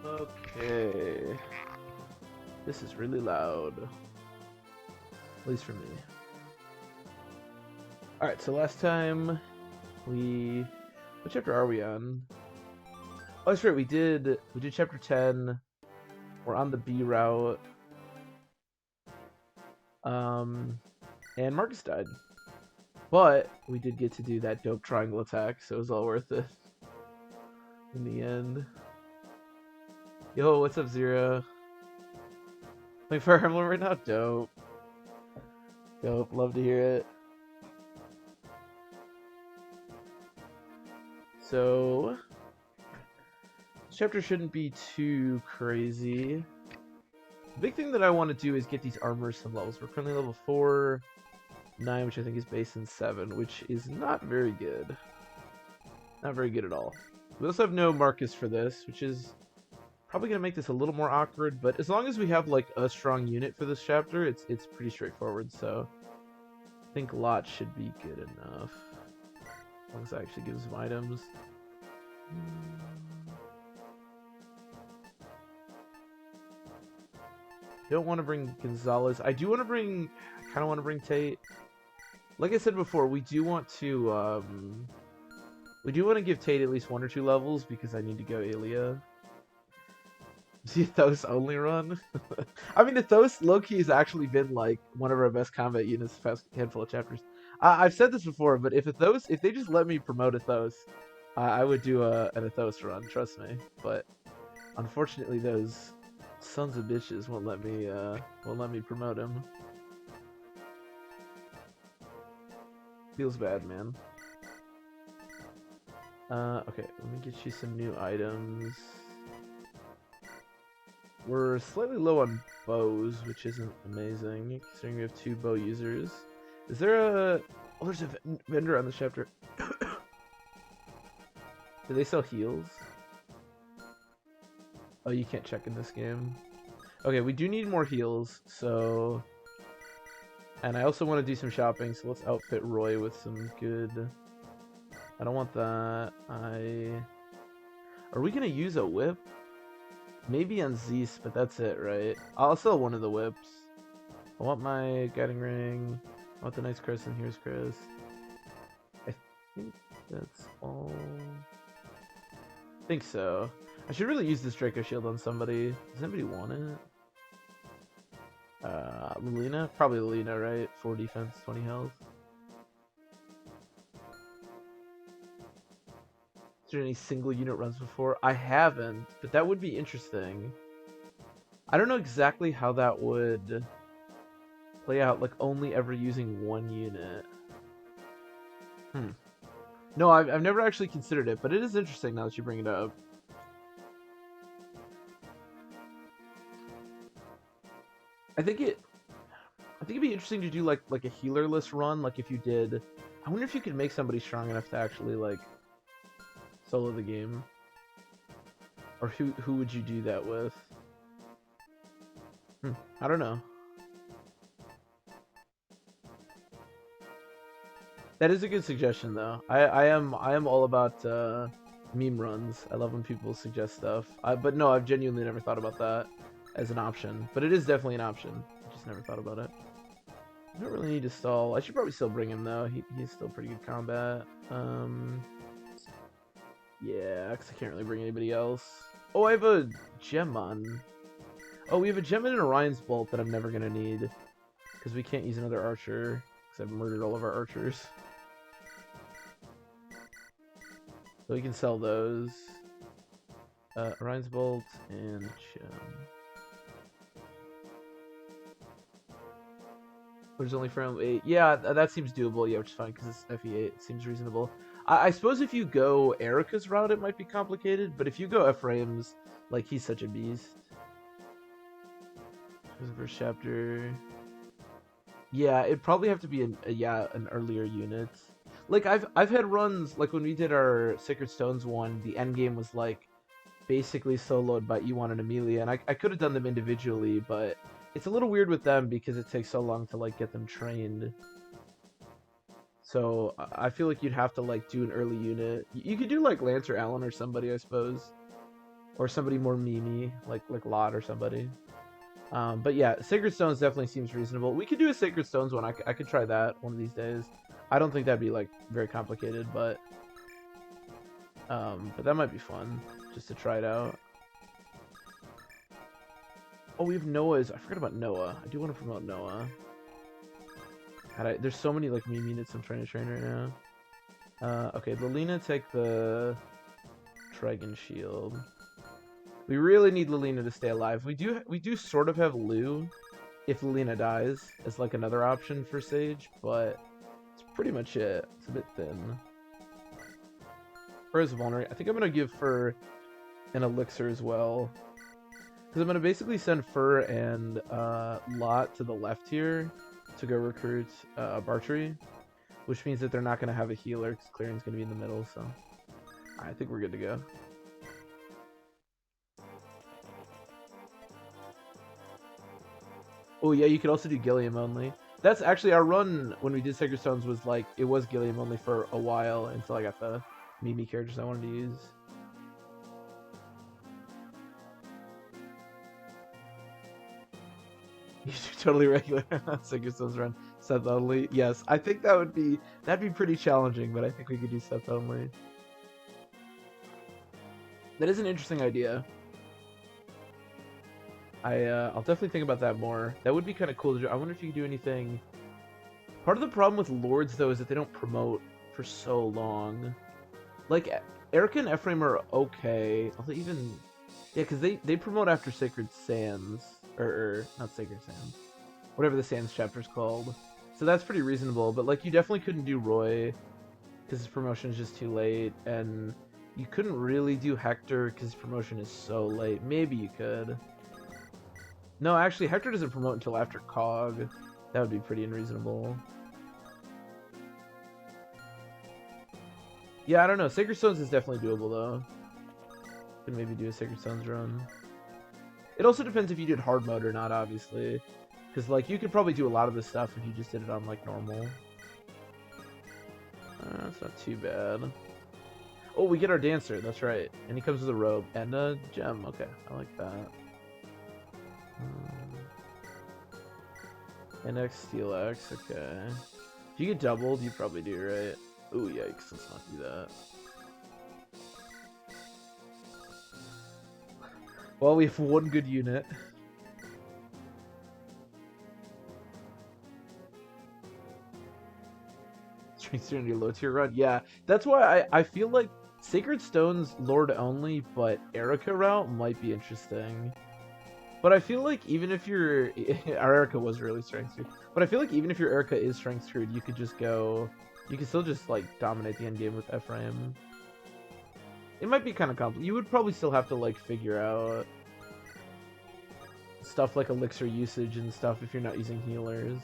Okay. This is really loud. At least for me. Alright, so last time we... What chapter are we on? Oh, that's right, we did chapter 10. We're on the B route. And Marcus died. But we did get to do that dope triangle attack, so it was all worth it in the end. Yo, what's up, Zero? Playing Fire Emblem right now? Dope. Dope, love to hear it. So, this chapter shouldn't be too crazy. The big thing that I want to do is get these armors some levels. We're currently level 4, 9, which I think is base, and 7, which is not very good. Not very good at all. We also have no Marcus for this, which is probably going to make this a little more awkward, but as long as we have like a strong unit for this chapter, it's pretty straightforward, so I think Lot should be good enough. As long as that actually gives him items. Don't want to bring Gonzalez. I do want to bring... I kind of want to bring Tate. Like I said before, we do want to... we do want to give Tate at least 1 or 2 levels because I need to go Aelia. See, Thos only run? I mean, the Thos low-key has actually been like one of our best combat units the past handful of chapters. I've said this before, but if they just let me promote a Thos, I would do an Athos run, trust me. But unfortunately, those sons of bitches won't let me promote him. Feels bad, man. Okay, let me get you some new items. We're slightly low on bows, which isn't amazing, considering we have 2 bow users. Is there a... Oh, there's a vendor on this chapter. Do they sell heals? Oh, you can't check in this game. Okay, we do need more heals, so... And I also want to do some shopping, so let's outfit Roy with some good... I don't want that. Are we going to use a whip? Maybe on Zeus, but that's it, right? I'll sell one of the whips. I want my guiding ring. I want the nice crescent. Here's Chris. I think that's all. I think so. I should really use this Draco shield on somebody. Does anybody want it? Lilina? Probably Lilina, right? 4 defense, 20 health. Is there any single unit runs before? I haven't, but that would be interesting. I don't know exactly how that would play out, like only ever using 1 unit. No, I've never actually considered it, but it is interesting now that you bring it up. I think it'd be interesting to do like a healerless run, like if you did. I wonder if you could make somebody strong enough to actually like solo the game. Or who would you do that with? I don't know. That is a good suggestion, though. I am all about meme runs. I love when people suggest stuff. But no, I've genuinely never thought about that as an option. But it is definitely an option. I just never thought about it. I don't really need to stall. I should probably still bring him, though. He's still pretty good combat. Yeah, because I can't really bring anybody else. Oh, I have a gem on. Oh, we have a gem and an Orion's Bolt that I'm never going to need. Because we can't use another archer. Because I've murdered all of our archers. So we can sell those. Orion's Bolt and gem. There's only from 8. Yeah, that seems doable. Yeah, which is fine because it's FE8. It seems reasonable. I suppose if you go Erica's route, it might be complicated. But if you go Ephraim's, like, he's such a beast. There's the first chapter. Yeah, it'd probably have to be an earlier unit. Like I've had runs like when we did our Sacred Stones one, the end game was like basically soloed by Ewan and Amelia, and I could have done them individually, but it's a little weird with them because it takes so long to like get them trained. So I feel like you'd have to like do an early unit. You could do like Lance or Alan or somebody, I suppose. or somebody more memey, like Lot or somebody. But yeah, Sacred Stones definitely seems reasonable. We could do a Sacred Stones one. I could try that one of these days. I don't think that'd be like very complicated, but that might be fun just to try it out. Oh, we have Noah's. I forgot about Noah. I do want to promote Noah. God, there's so many like meme units I'm trying to train right now. Okay, Lilina, take the Dragon Shield. We really need Lilina to stay alive. We do sort of have Lu if Lilina dies as like another option for Sage, but it's pretty much it. It's a bit thin. Fur is vulnerable. I think I'm gonna give Fur an elixir as well. Because I'm going to basically send Fur and Lot to the left here to go recruit Bartry, which means that they're not going to have a healer because Clearing's going to be in the middle, so I think we're good to go. Oh yeah, you could also do Gilliam only. That's actually our run when we did Sacred Stones was like, it was Gilliam only for a while until I got the Mimi characters I wanted to use. You do totally regular Sacred Stones run. Seth only. Yes, I think that'd be pretty challenging, but I think we could do Seth only. That is an interesting idea. I'll definitely think about that more. That would be kind of cool to do. I wonder if you could do anything. Part of the problem with Lords though is that they don't promote for so long. Like Erica and Ephraim are okay. Although even because they promote after Sacred Sands. Or not Sacred Sands, whatever the Sands chapter's called. So that's pretty reasonable, but like you definitely couldn't do Roy because his promotion is just too late, and you couldn't really do Hector because his promotion is so late. Maybe you could. No, actually, Hector doesn't promote until after Cog. That would be pretty unreasonable. Yeah, I don't know. Sacred Stones is definitely doable though. Could maybe do a Sacred Stones run. It also depends if you did hard mode or not, obviously. Because, like, you could probably do a lot of this stuff if you just did it on, like, normal. That's not too bad. Oh, we get our Dancer, that's right. And he comes with a robe and a gem. Okay, I like that. NX, Steel X, okay. If you get doubled, you probably do, right? Ooh, yikes, let's not do that. Well, we have one good unit. Strength Serenity low tier run? Yeah, that's why I feel like Sacred Stones Lord only, but Erica route might be interesting. But I feel like even if your our Erica was really strength screwed, but I feel like even if your Erica is strength screwed, you could just go, you could still just like dominate the end game with Ephraim. It might be kind of complicated. You would probably still have to like figure out stuff like elixir usage and stuff if you're not using healers.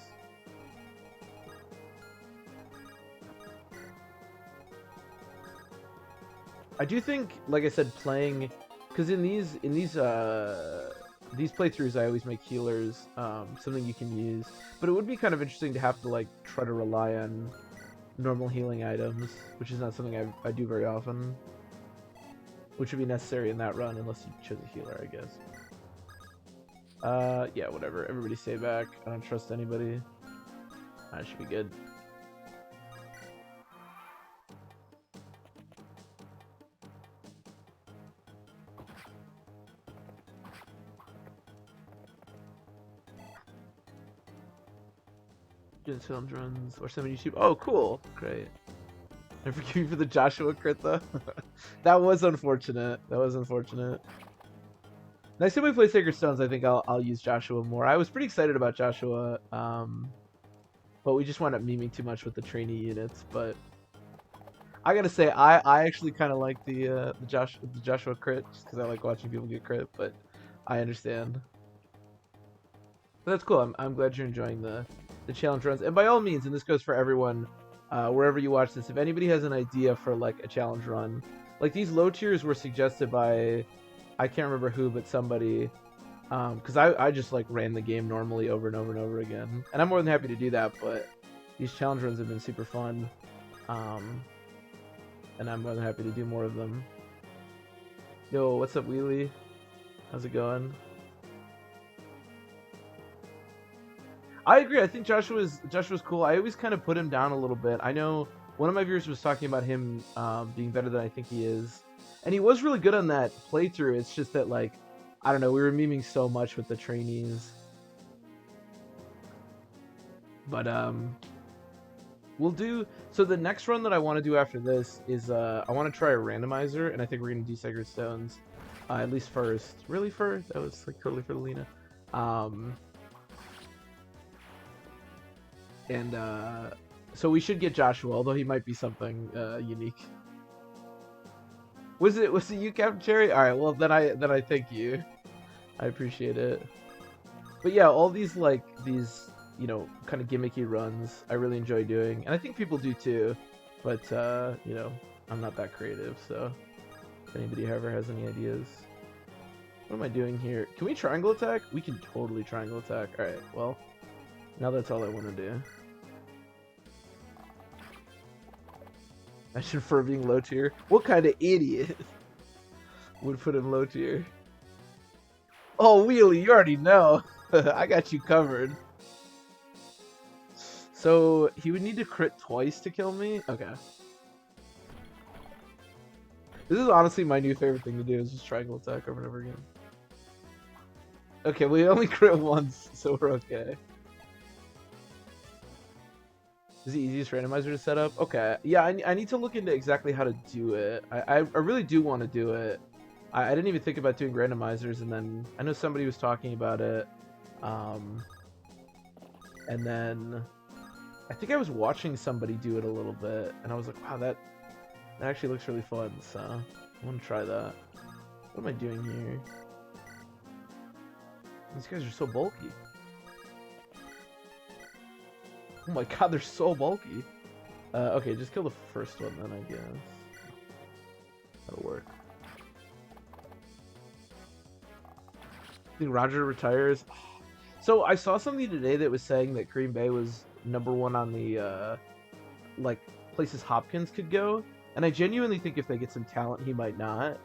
I do think, like I said, playing, because in these playthroughs I always make healers something you can use, but it would be kind of interesting to have to like try to rely on normal healing items, which is not something I do very often, which would be necessary in that run unless you chose a healer, I guess. Yeah, whatever. Everybody stay back. I don't trust anybody. I should be good. Doing films runs or some YouTube. Oh, cool. Great. I forgive you for the Joshua crit though. That was unfortunate. That was unfortunate. Next time we play Sacred Stones, I think I'll use Joshua more. I was pretty excited about Joshua, but we just wound up memeing too much with the trainee units. But I gotta say, I actually kind of like the Joshua crit just because I like watching people get crit. But I understand. But that's cool. I'm glad you're enjoying the challenge runs. And by all means, and this goes for everyone, wherever you watch this, if anybody has an idea for like a challenge run, like these low tiers were suggested by, I can't remember who, but somebody, because I just like ran the game normally over and over and over again, and I'm more than happy to do that. But these challenge runs have been super fun, and I'm more than happy to do more of them. Yo, what's up, Wheelie? How's it going? I agree. I think Joshua's cool. I always kind of put him down a little bit. I know one of my viewers was talking about him being better than I think he is, and he was really good on that playthrough. It's just that, like, I don't know, we were memeing so much with the trainees, but we'll do. So the next run that I want to do after this is I want to try a randomizer, and I think we're gonna do Sacred Stones, at least first. Really, first? That was like totally for Lena. And so we should get Joshua, although he might be something unique. Was it you, Captain Cherry? All right, well then I thank you. I appreciate it. But yeah, all these you know, kind of gimmicky runs I really enjoy doing, and I think people do too. But you know, I'm not that creative, so if anybody ever has any ideas. What am I doing here? Can we triangle attack? We can totally triangle attack. All right, well, now that's all I want to do. Imagine for being low tier. What kind of idiot would put him low tier? Oh, Wheelie, you already know. I got you covered. So he would need to crit twice to kill me? Okay. This is honestly my new favorite thing to do, is just triangle attack over and over again. Okay, we only crit once, so we're okay. Is the easiest randomizer to set up? Okay. Yeah, I need to look into exactly how to do it. I really do want to do it. I didn't even think about doing randomizers, and then I know somebody was talking about it. And then I think I was watching somebody do it a little bit, and I was like, wow, that actually looks really fun, so I want to try that. What am I doing here? These guys are so bulky. Oh my god, they're so bulky. Okay, just kill the first one then, I guess. That'll work. I think Roger retires. So I saw something today that was saying that Green Bay was #1 on the like places Hopkins could go, and I genuinely think if they get some talent, he might not.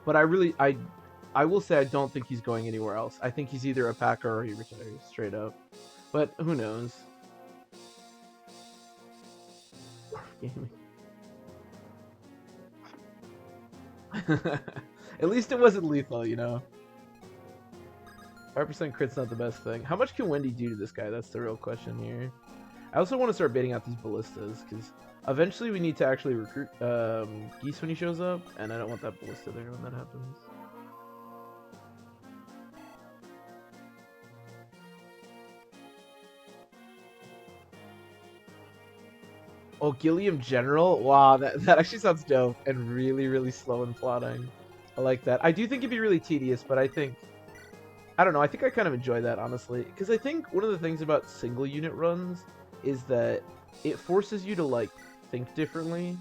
But I will say I don't think he's going anywhere else. I think he's either a Packer or he retires straight up. But who knows? At least it wasn't lethal, you know. 5% crit's not the best thing. How much can Wendy do to this guy? That's the real question here. I also want to start baiting out these ballistas, because eventually we need to actually recruit Geese when he shows up, and I don't want that ballista there when that happens. Oh, Gilliam General? Wow, that actually sounds dope and really, really slow in plotting. I like that. I do think it'd be really tedious, but I don't know, I think I kind of enjoy that, honestly. Because I think one of the things about single unit runs is that it forces you to, like, think differently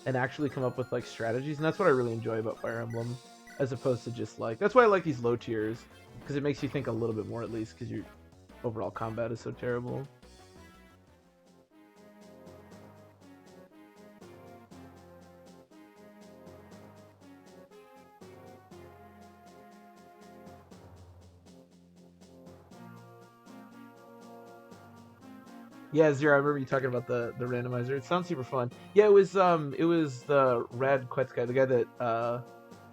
and actually come up with, like, strategies. And that's what I really enjoy about Fire Emblem, as opposed to just, like... That's why I like these low tiers, because it makes you think a little bit more, at least, because your overall combat is so terrible. Yeah, Zero, I remember you talking about the randomizer. It sounds super fun. Yeah, it was the Rad Quetz guy, the guy that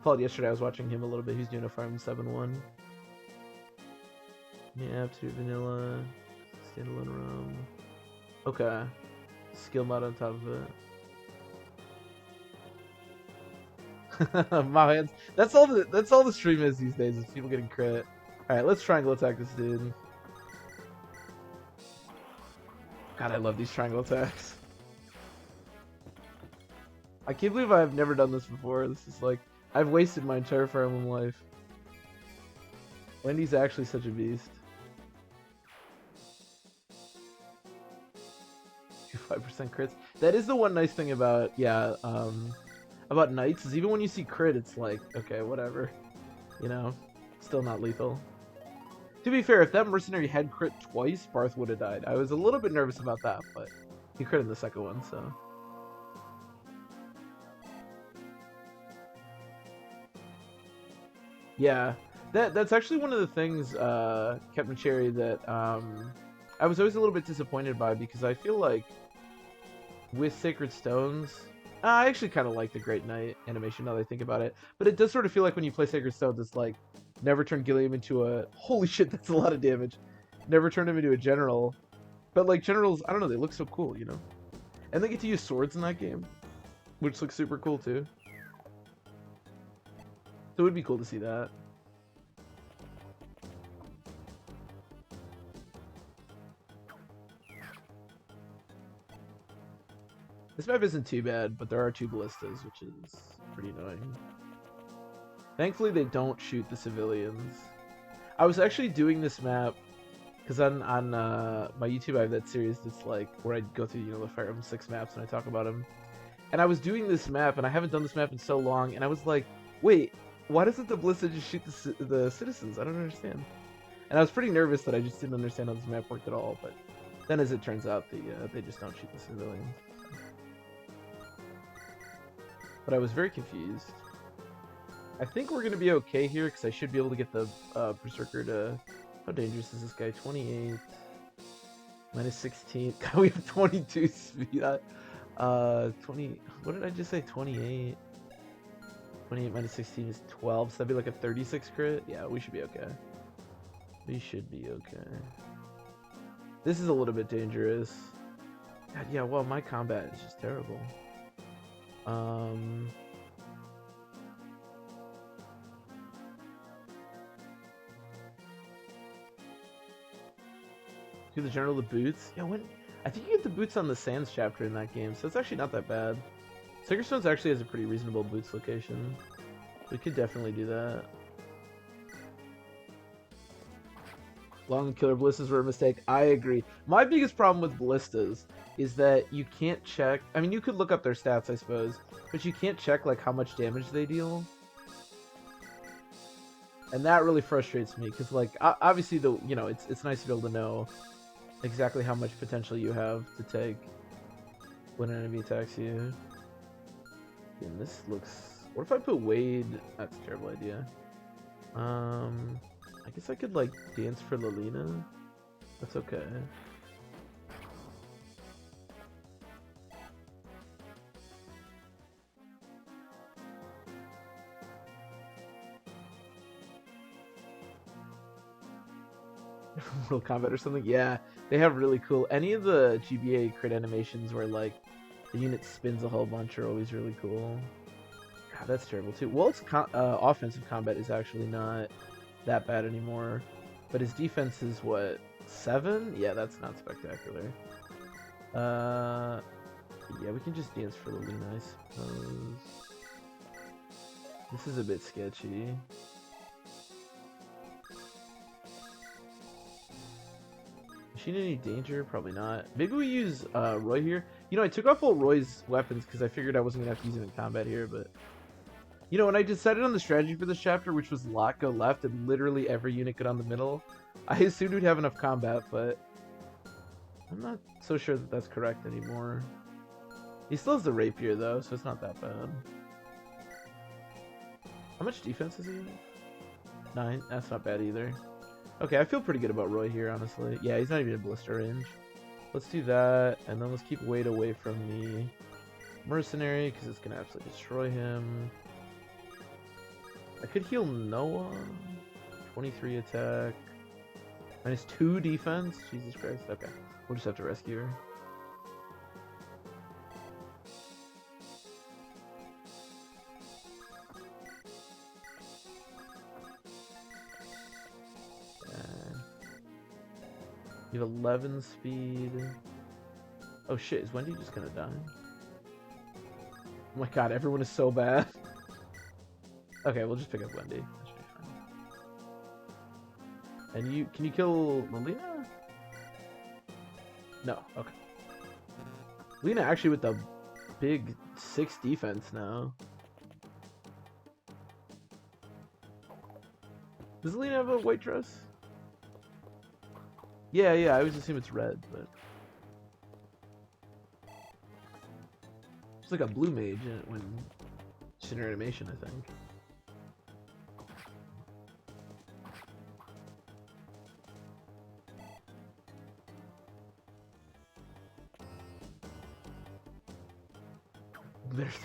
followed yesterday. I was watching him a little bit. He's doing a Farm 7-1. Yeah, absolute vanilla. Standalone ROM. Okay. Skill mod on top of it. My hands. That's all the stream is these days, is people getting crit. Alright, let's triangle attack this dude. God, I love these triangle attacks. I can't believe I've never done this before. This is like, I've wasted my entire Fire Emblem life. Wendy's actually such a beast. 5% crits. That is the one nice thing about, yeah, about Knights, is even when you see crit, it's like, okay, whatever. You know, still not lethal. To be fair, if that mercenary had crit twice, Barth would have died. I was a little bit nervous about that, but he crit in the second one, so... Yeah, that's actually one of the things, Captain Cherry, that I was always a little bit disappointed by, because I feel like with Sacred Stones, I actually kind of like the Great Knight animation now that I think about it, but it does sort of feel like when you play Sacred Stones, it's like never turn Gilliam into a holy shit, that's a lot of damage. Never turn him into a general, but like generals, I don't know, they look so cool, you know, and they get to use swords in that game, which looks super cool too. So it would be cool to see that. This map isn't too bad, but there are 2 ballistas, which is pretty annoying. Thankfully, they don't shoot the civilians. I was actually doing this map because on my YouTube I have that series that's like where I go through, you know, the Fire Emblem 6 maps and I talk about them. And I was doing this map, and I haven't done this map in so long, and I was like, wait, why doesn't the ballista just shoot the citizens? I don't understand. And I was pretty nervous that I just didn't understand how this map worked at all, but then as it turns out, they just don't shoot the civilians. But I was very confused. I think we're going to be okay here, because I should be able to get the Berserker to... How dangerous is this guy? 28. Minus 16. God, we have 22 speed. 20... What did I just say? 28. 28 minus 16 is 12, so that'd be like a 36 crit? Yeah, we should be okay. We should be okay. This is a little bit dangerous. God, yeah, well, my combat is just terrible. Give the general the boots. Yeah, when I think you get the boots on the Sands chapter in that game, so it's actually not that bad. Sacred Stones actually has a pretty reasonable boots location. We could definitely do that. Long killer ballistas were a mistake. I agree. My biggest problem with ballistas is that you can't check. I mean, you could look up their stats, I suppose, but you can't check like how much damage they deal. And that really frustrates me, because like obviously it's nice to be able to know exactly how much potential you have to take when an enemy attacks you. And this looks... What if I put Wade? That's a terrible idea. I guess I could like dance for Lilina. That's okay. Mortal Kombat or something? Yeah, they have really cool. Any of the GBA crit animations where like the unit spins a whole bunch are always really cool. God, that's terrible too. Well, its offensive combat is actually not that bad anymore, but his defense is what, 7? Yeah, that's not spectacular. Yeah, we can just dance for Lilina, I suppose. This is a bit sketchy. Is she in any danger? Probably not. Maybe we use Roy here. You know, I took off all Roy's weapons because I figured I wasn't going to have to use them in combat here, but... You know, when I decided on the strategy for this chapter, which was lock, go left, and literally every unit go down the middle, I assumed we'd have enough combat, but... I'm not so sure that that's correct anymore. He still has the rapier, though, so it's not that bad. How much defense is he? 9? That's not bad either. Okay, I feel pretty good about Roy here, honestly. Yeah, he's not even in ballista range. Let's do that, and then let's keep Wade away from the mercenary, because it's going to absolutely destroy him. I could heal Noah. 23 attack. Minus 2 defense? Jesus Christ. Okay, we'll just have to rescue her. You have 11 speed. Oh shit, is Wendy just gonna die? Oh my god, everyone is so bad. Okay, we'll just pick up Wendy. That should be fine. And can you kill Lilina? No, okay. Lilina actually with the big 6 defense now. Does Lilina have a white dress? Yeah, I always assume it's red, but... It's like a blue mage when she's in her animation, I think.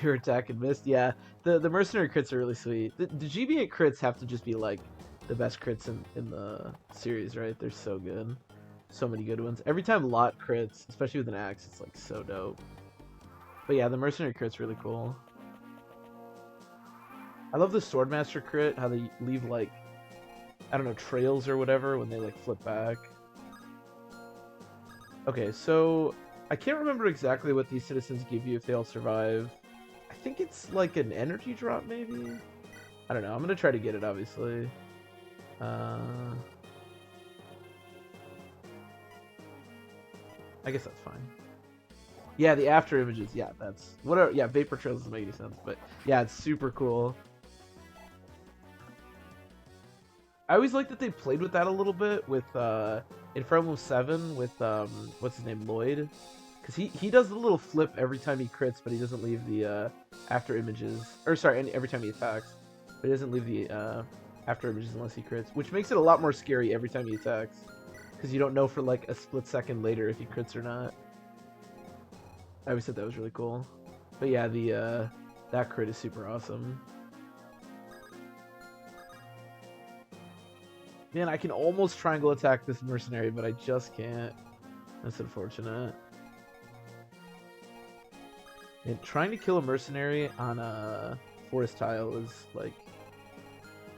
Their attack and miss. Yeah, the mercenary crits are really sweet. The GB8 crits have to just be like the best crits in the series, right? They're so good. So many good ones. Every time Lot crits, especially with an axe, it's like so dope. But yeah, the mercenary crit's really cool. I love the Swordmaster crit, how they leave like, I don't know, trails or whatever when they like flip back. Okay, so I can't remember exactly what these citizens give you if they all survive. I think it's like an energy drop, maybe? I don't know. I'm going to try to get it, obviously. I guess that's fine. Yeah, the after images. Yeah, that's... whatever. Yeah, vapor trails doesn't make any sense. But yeah, it's super cool. I always like that they played with that a little bit with... in Fire Emblem 7 with... what's his name? Lloyd. Because he does the little flip every time he crits, but he doesn't leave the after images. Or sorry, every time he attacks. But he doesn't leave the after images unless he crits. Which makes it a lot more scary every time he attacks. Because you don't know for like a split second later if he crits or not. I always said that was really cool. But yeah, the that crit is super awesome. Man, I can almost triangle attack this mercenary, but I just can't. That's unfortunate. And trying to kill a mercenary on a forest tile is like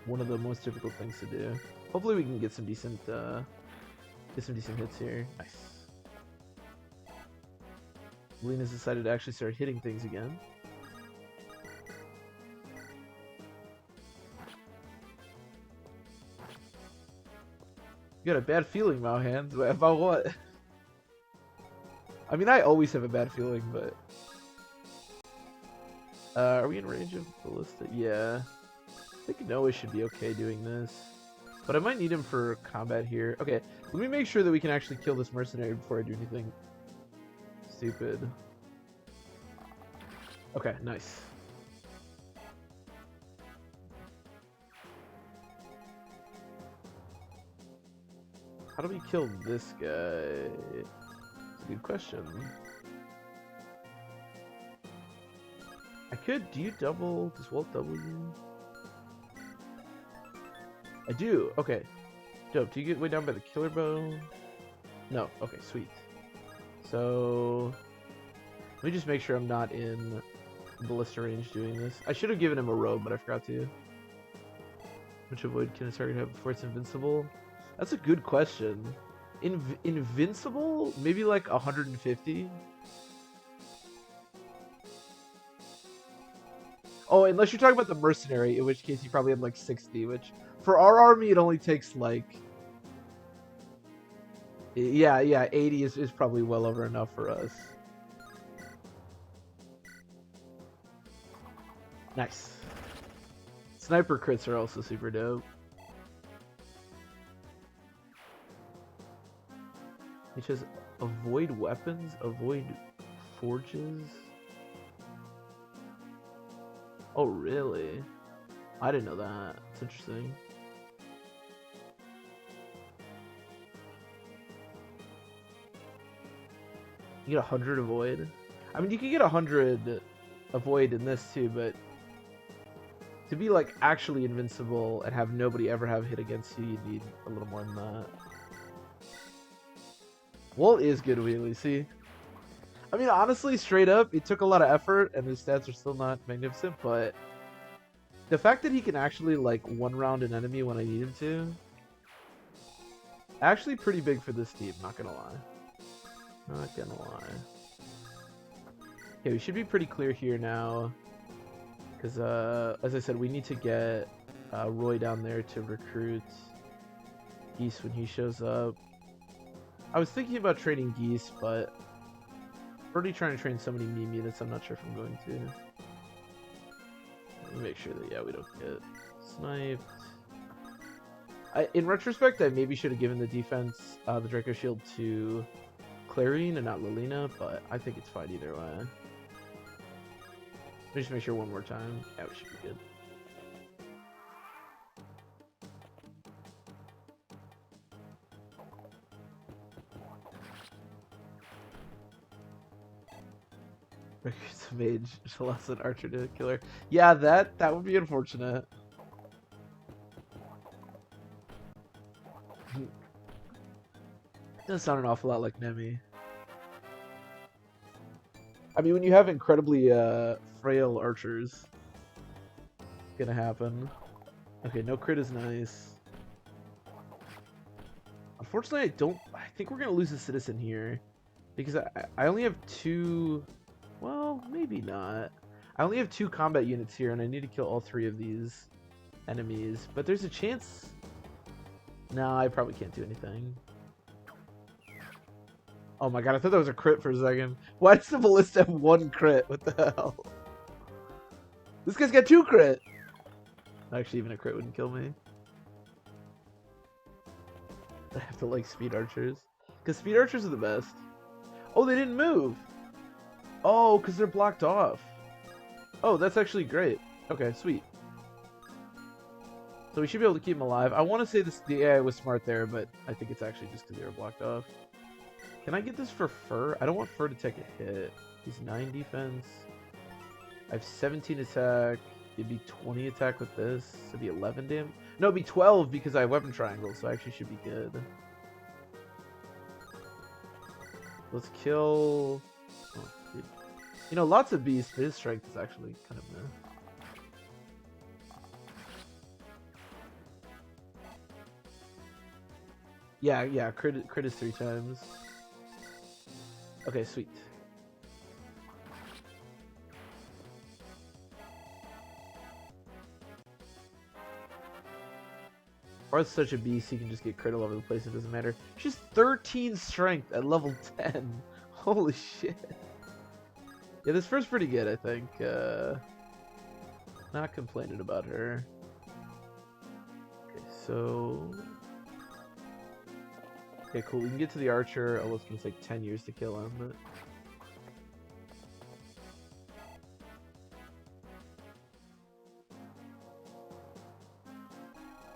one of the most difficult things to do. Hopefully we can get some decent hits here. Nice. Lena's decided to actually start hitting things again. You got a bad feeling, Mao-Hands. About what? I mean, I always have a bad feeling, but... are we in range of Ballista? Yeah. I think Noah should be okay doing this. But I might need him for combat here. Okay, let me make sure that we can actually kill this mercenary before I do anything stupid. Okay, nice. How do we kill this guy? That's a good question. I could. Do you double? Does Walt double you? I do. Okay. Dope. Do you get way down by the killer bow? No. Okay, sweet. So let me just make sure I'm not in ballista range doing this. I should have given him a robe, but I forgot to. Which avoid can a target have before it's invincible? That's a good question. Invincible? Maybe like 150? Oh, unless you're talking about the mercenary, in which case you probably have like 60, which for our army it only takes like... Yeah, 80 is probably well over enough for us. Nice. Sniper crits are also super dope. Which is avoid weapons, avoid forges. Oh, really? I didn't know that. It's interesting. You get 100 avoid. I mean, you can get 100 avoid in this too, but to be like actually invincible and have nobody ever have hit against you, you need a little more than that. Walt is good wheelie, see? I mean, honestly, straight up, it took a lot of effort, and his stats are still not magnificent, but the fact that he can actually, like, one-round an enemy when I need him to, actually pretty big for this team, not gonna lie. Not gonna lie. Okay, we should be pretty clear here now, because, as I said, we need to get Roy down there to recruit Geese when he shows up. I was thinking about training Geese, but I'm already trying to train so many meme units, I'm not sure if I'm going to. Let me make sure that, yeah, we don't get sniped. In retrospect, I maybe should have given the defense, the Draco Shield to Clarine and not Lilina, but I think it's fine either way. Let me just make sure one more time. Yeah, we should be good. Recruits a mage, allows an archer to kill her. Yeah, that would be unfortunate. Does sound an awful lot like Nemi. I mean, when you have incredibly frail archers, it's gonna happen. Okay, no crit is nice. Unfortunately, I think we're gonna lose a citizen here because I only have two. Well, maybe not. I only have 2 combat units here, and I need to kill all 3 of these enemies. But there's a chance. No, I probably can't do anything. Oh my god, I thought that was a crit for a second. Why does the ballista have 1 crit? What the hell? This guy's got 2 crit! Actually, even a crit wouldn't kill me. I have to like speed archers. Because speed archers are the best. Oh, they didn't move! Oh, because they're blocked off. Oh, that's actually great. Okay, sweet. So we should be able to keep them alive. I want to say the AI was smart there, but I think it's actually just because they were blocked off. Can I get this for Fur? I don't want Fur to take a hit. He's 9 defense. I have 17 attack. It'd be 20 attack with this. It'd be 11 damage. No, it'd be 12 because I have weapon triangle, so I actually should be good. Let's kill... Oh, dude. You know, lots of beasts, but his strength is actually kind of meh. Yeah, crit is 3 times. Okay, sweet. Arth's such a beast, he can just get crit all over the place, it doesn't matter. She's 13 strength at level 10. Holy shit. Yeah, this first pretty good, I think. Not complaining about her. Okay, so... Okay, cool. We can get to the archer. Oh, it's gonna take 10 years to kill him, but...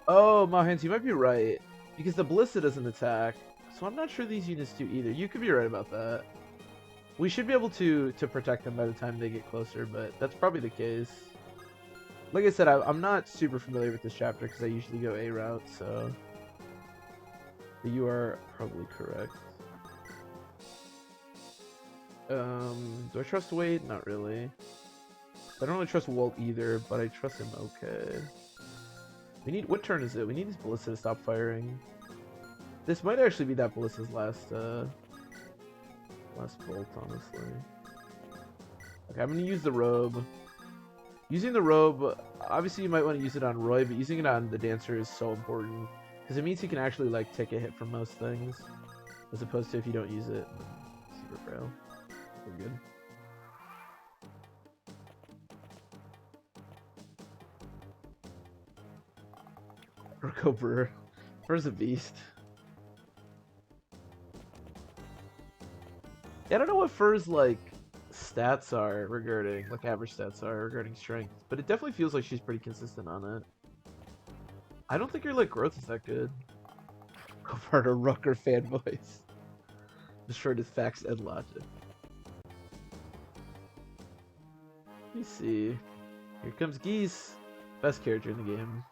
Oh, Mahans, you might be right. Because the ballista doesn't attack. So I'm not sure these units do either. You could be right about that. We should be able to protect them by the time they get closer, but that's probably the case. Like I said, I'm not super familiar with this chapter because I usually go A route, so... But you are probably correct. Do I trust Wade? Not really. I don't really trust Walt either, but I trust him okay. We need... What turn is it? We need these ballista to stop firing. This might actually be that ballista's last bolt, honestly. Okay, I'm gonna use the robe. Using the robe, obviously you might want to use it on Roy, but using it on the dancer is so important. Because it means he can actually, like, take a hit from most things. As opposed to if you don't use it, super frail. We're good. Rocco Brewer. Where's a beast? Yeah, I don't know what Fur's, like, stats are regarding, like, average stats are regarding strength. But it definitely feels like she's pretty consistent on it. I don't think your, like, growth is that good. Convert a Rucker fan voice. Destroyed his facts and logic. Let me see. Here comes Geese. Best character in the game.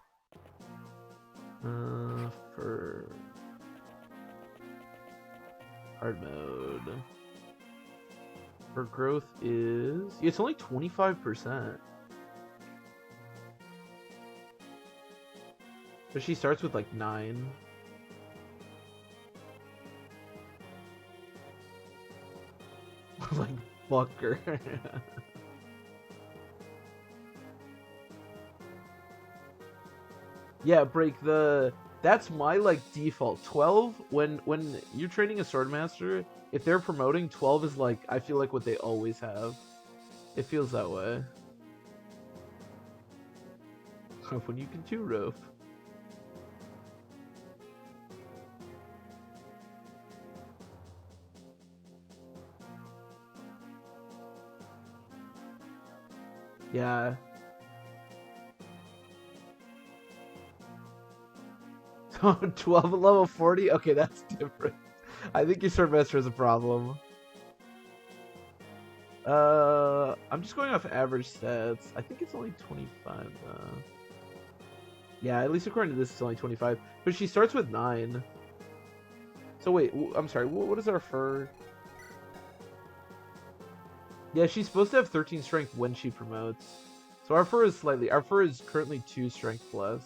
For hard mode. Her growth is... Yeah, it's only 25%. But she starts with like 9. Like, fuck her. Yeah, break the... That's my, like, default. 12, when you're training a Swordmaster, if they're promoting, 12 is, like, I feel like what they always have. It feels that way. When you can too, rope. Yeah. 12 at level 40? Okay, that's different. I think your Swordmaster is a problem. I'm just going off average stats. I think it's only 25. Yeah, at least according to this, it's only 25. But she starts with 9. So wait, I'm sorry. What is our fur? Yeah, she's supposed to have 13 strength when she promotes. So our fur is slightly. Our fur is currently 2 strength plus.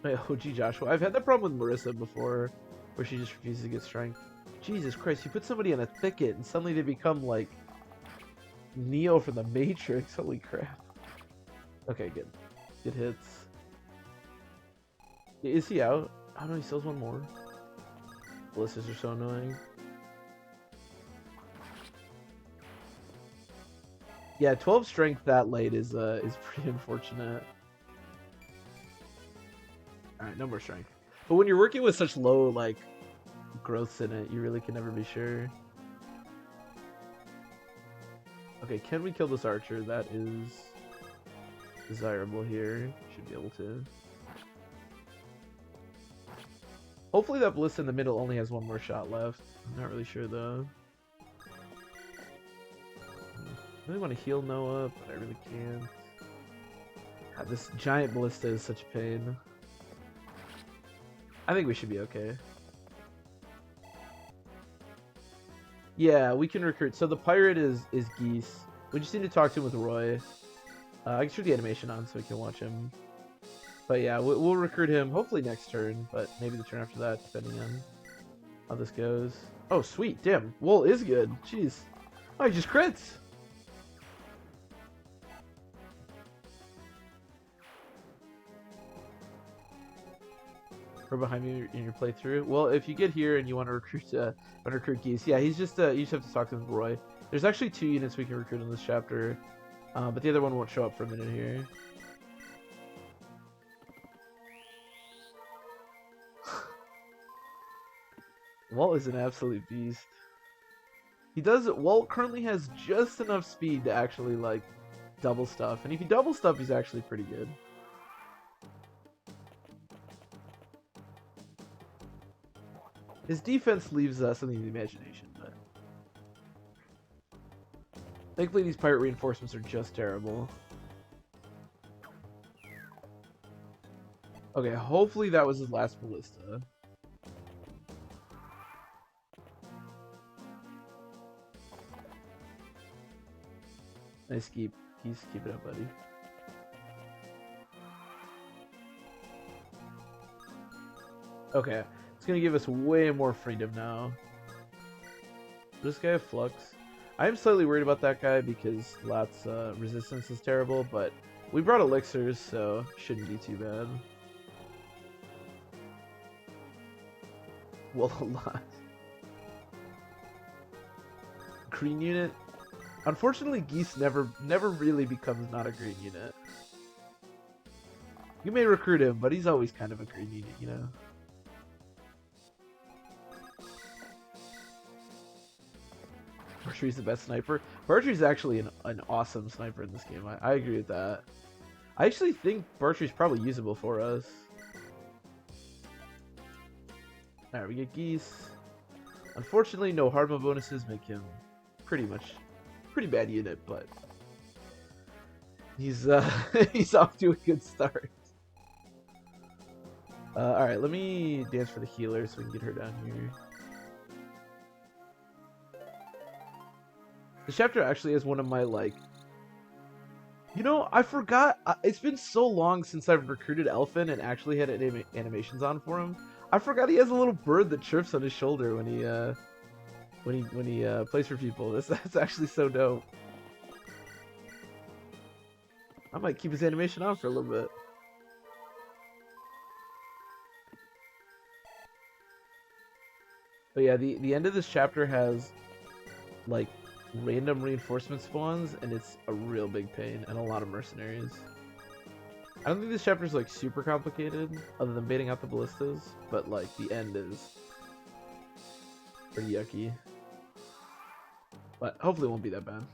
Wait, OG Joshua. I've had that problem with Marissa before, where she just refuses to get strength. Jesus Christ, you put somebody in a thicket and suddenly they become like Neo from the Matrix. Holy crap. Okay, good. Good hits. Is he out? Oh no, he still has one more. Ballistas are so annoying. Yeah, 12 strength that late is pretty unfortunate. Alright, no more strength. But when you're working with such low like growths in it, you really can never be sure. Okay, can we kill this archer? That is desirable here. Should be able to. Hopefully that ballista in the middle only has one more shot left. I'm not really sure though. I really want to heal Noah, but I really can't. God, this giant ballista is such a pain. I think we should be okay. Yeah, we can recruit. So the pirate is Geese. We just need to talk to him with Roy. I can turn the animation on so we can watch him. But yeah, we'll recruit him hopefully next turn, but maybe the turn after that, depending on how this goes. Oh, sweet. Damn. Wool is good. Jeez. Oh, he just crits. Or behind me in your playthrough. Well, if you get here and you want to recruit Geese, yeah, he's just you just have to talk to him with Roy. There's actually 2 units we can recruit in this chapter, but the other one won't show up for a minute here. Walt is an absolute beast. Walt currently has just enough speed to actually like double stuff, and if he double stuff, he's actually pretty good. His defense leaves something to the imagination, but thankfully these pirate reinforcements are just terrible. Okay, hopefully that was his last ballista. Nice keep. Keep it up, buddy. Okay, it's gonna give us way more freedom now. Does this guy have flux? I am slightly worried about that guy because Lat's resistance is terrible, but we brought elixirs, so shouldn't be too bad. Well, a lot. Green unit? Unfortunately, Geese never really becomes not a green unit. You may recruit him, but he's always kind of a green unit, you know? Bartry's the best sniper. Bartry's actually an awesome sniper in this game. I agree with that. I actually think Bartry's probably usable for us. Alright, we get Geese. Unfortunately, no hardma bonuses make him pretty bad unit, but he's he's off to a good start. Alright, let me dance for the healer so we can get her down here. This chapter actually has one of my, like... You know, I forgot... it's been so long since I've recruited Elfin and actually had animations on for him. I forgot he has a little bird that chirps on his shoulder when he plays for people. That's actually so dope. I might keep his animation on for a little bit. But yeah, the end of this chapter has like random reinforcement spawns, and it's a real big pain, and a lot of mercenaries. I don't think this chapter is like super complicated, other than baiting out the ballistas, but like the end is pretty yucky. But hopefully it won't be that bad.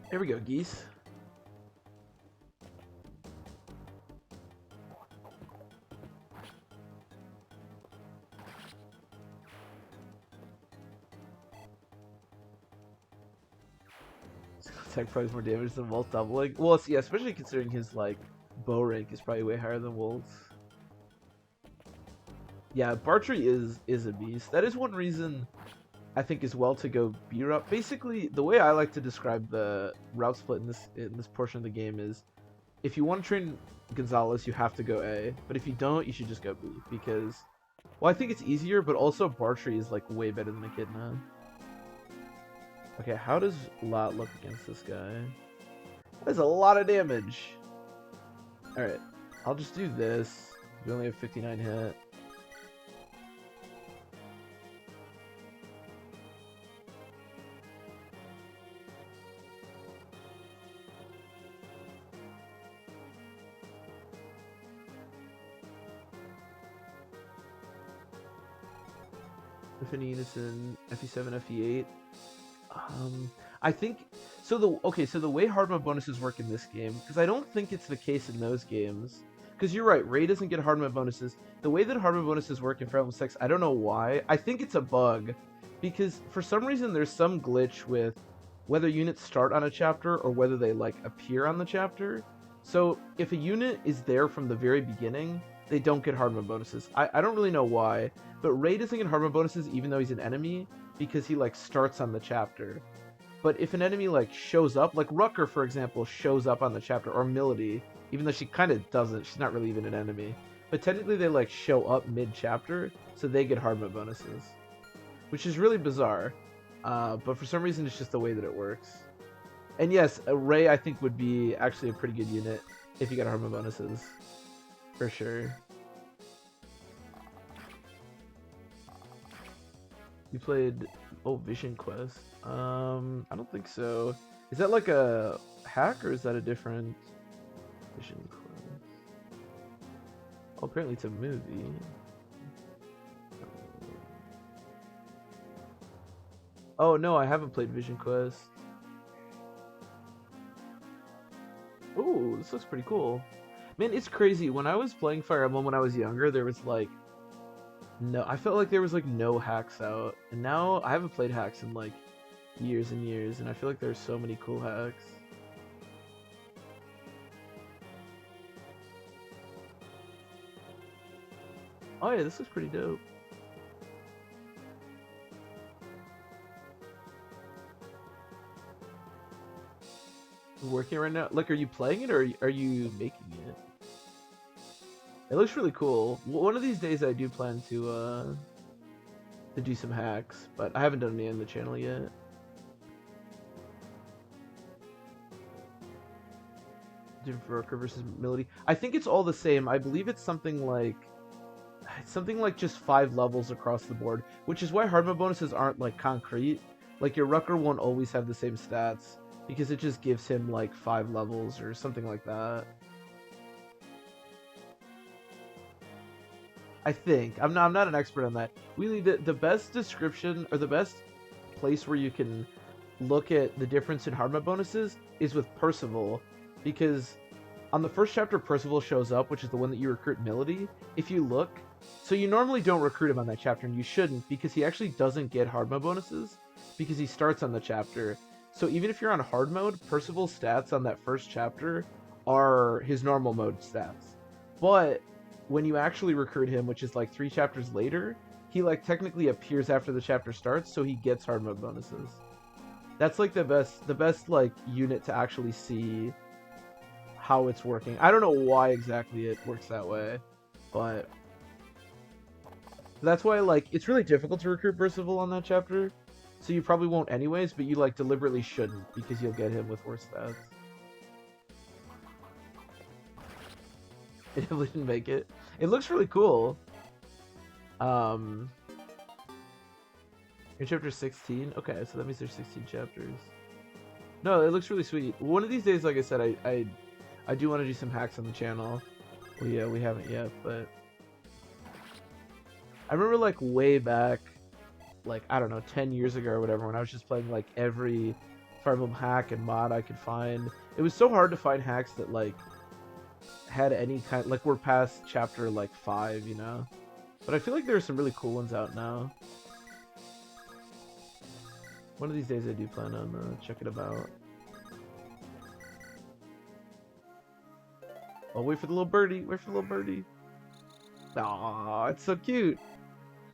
Here we go, Geese. attack probably more damage than Wolf doubling. Well, yeah, especially considering his like bow rank is probably way higher than Wolf's. Yeah, Bartrey is a beast. That is one reason I think as well to go B route. Basically, the way I like to describe the route split in this portion of the game is, if you want to train Gonzalez, you have to go A. But if you don't, you should just go B because, well, I think it's easier, but also Bartrey is like way better than Echidna. Okay, how does Lot look against this guy? That's a lot of damage. All right, I'll just do this. We only have 59 hit. Infinity Unison, FE7, FE8. I think so. The way hard mode bonuses work in this game, because I don't think it's the case in those games. Because you're right, Ray doesn't get hard mode bonuses. The way that hard mode bonuses work in Fire Emblem 6, I don't know why. I think it's a bug, because for some reason there's some glitch with whether units start on a chapter or whether they like appear on the chapter. So if a unit is there from the very beginning, they don't get hard mode bonuses. I don't really know why, but Ray doesn't get hard mode bonuses even though he's an enemy because he like starts on the chapter. But if an enemy like shows up, like Rucker for example shows up on the chapter, or Milady, even though she kind of doesn't, she's not really even an enemy. But technically they like show up mid-chapter, so they get hard mode bonuses, which is really bizarre. But for some reason it's just the way that it works. And yes, Ray I think would be actually a pretty good unit if you got hard mode bonuses. For sure. You played Vision Quest. I don't think so. Is that like a hack or is that a different Vision Quest? Oh, apparently it's a movie. Oh no, I haven't played Vision Quest. Ooh, this looks pretty cool. Man, it's crazy. When I was playing Fire Emblem when I was younger, there was like I felt like there was like no hacks out. And now I haven't played hacks in like years and years, and I feel like there's so many cool hacks. Oh yeah, this looks pretty dope. Working right now? Like, are you playing it or are you making it? It looks really cool. One of these days I do plan to do some hacks, but I haven't done any on the channel yet. Verker versus Milady. I think it's all the same. I believe it's something like just 5 levels across the board, which is why hard mode bonuses aren't like concrete. Like your Rucker won't always have the same stats because it just gives him like 5 levels or something like that. I think. I'm not an expert on that. Really, the best description or the best place where you can look at the difference in hard mode bonuses is with Percival, because on the first chapter Percival shows up, which is the one that you recruit Milady. If you look, so you normally don't recruit him on that chapter, and you shouldn't, because he actually doesn't get hard mode bonuses because he starts on the chapter. So even if you're on hard mode, Percival's stats on that first chapter are his normal mode stats. But when you actually recruit him, which is like 3 chapters later, he like technically appears after the chapter starts, so he gets hard mode bonuses. That's like the best like unit to actually see how it's working. I don't know why exactly it works that way, but that's why like it's really difficult to recruit Percival on that chapter. So you probably won't anyways, but you like deliberately shouldn't because you'll get him with worse stats. It definitely didn't make it. It looks really cool. In chapter 16? Okay, so that means there's 16 chapters. No, it looks really sweet. One of these days, like I said, I do want to do some hacks on the channel. Well, yeah, we haven't yet, but I remember like way back, like, I don't know, 10 years ago or whatever, when I was just playing like every Fire Emblem hack and mod I could find. It was so hard to find hacks that like had any kind, like we're past chapter like 5, you know? But I feel like there's some really cool ones out now. One of these days I do plan on checking them out. Oh, wait for the little birdie. Wait for the little birdie. Aw, it's so cute.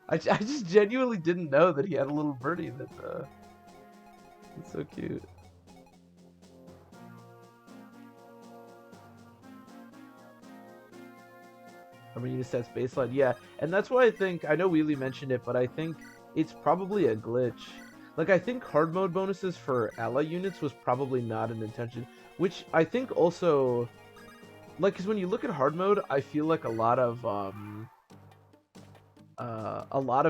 I just genuinely didn't know that he had a little birdie that, it's so cute. Arena sets baseline, yeah, and that's why I think, I know Wheelie mentioned it, but I think it's probably a glitch. Like, I think hard mode bonuses for ally units was probably not an intention, which I think also, like, because when you look at hard mode, I feel like a lot of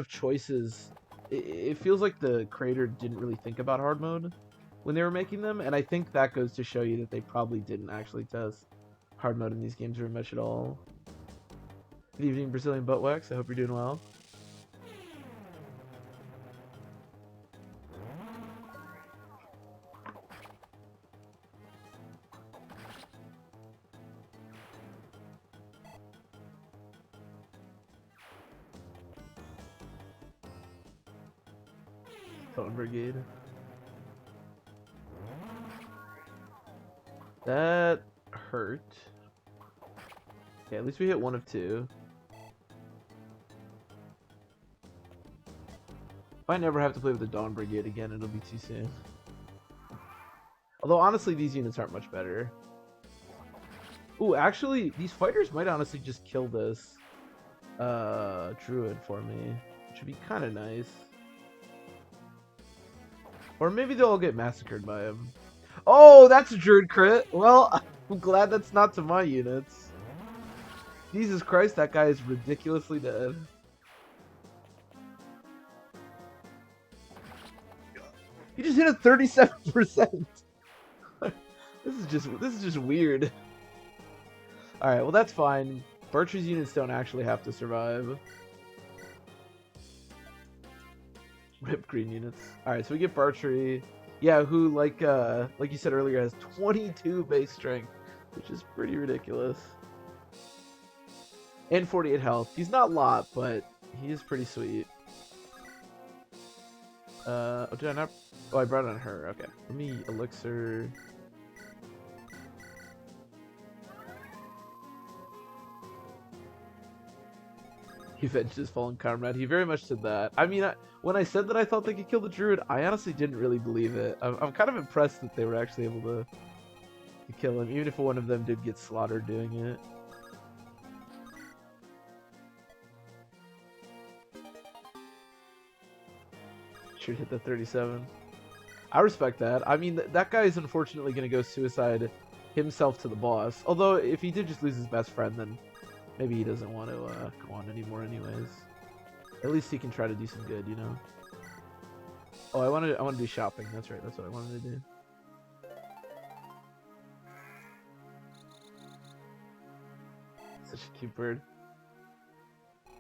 choices, it feels like the creator didn't really think about hard mode when they were making them, and I think that goes to show you that they probably didn't actually test hard mode in these games very much at all. Good evening, Brazilian butt wax. I hope you're doing well. Tone Brigade. That hurt. Okay, at least we hit one of two. If I never have to play with the Dawn Brigade again, it'll be too soon. Although, honestly, these units aren't much better. Ooh, actually, these fighters might honestly just kill this Druid for me, which would be kind of nice. Or maybe they'll all get massacred by him. Oh, that's a Druid crit! Well, I'm glad that's not to my units. Jesus Christ, that guy is ridiculously dead. He just hit a 37%. This is just weird. Alright, well that's fine. Birch's units don't actually have to survive. Rip green units. Alright, so we get Bartry. Yeah, who like you said earlier has 22 base strength, which is pretty ridiculous. And 48 health. He's not a lot, but he is pretty sweet. Oh, did I not? Oh, I brought it on her. Okay. Let me elixir. He avenged his fallen comrade. He very much did that. I mean, when I said that I thought they could kill the druid, I honestly didn't really believe it. I'm kind of impressed that they were actually able to kill him, even if one of them did get slaughtered doing it. Should hit the 37. I respect that. I mean, that guy is unfortunately going to go suicide himself to the boss. Although, if he did just lose his best friend, then maybe he doesn't want to go on anymore anyways. At least he can try to do some good, you know? Oh, I want to do shopping. That's right. That's what I wanted to do. Such a cute bird.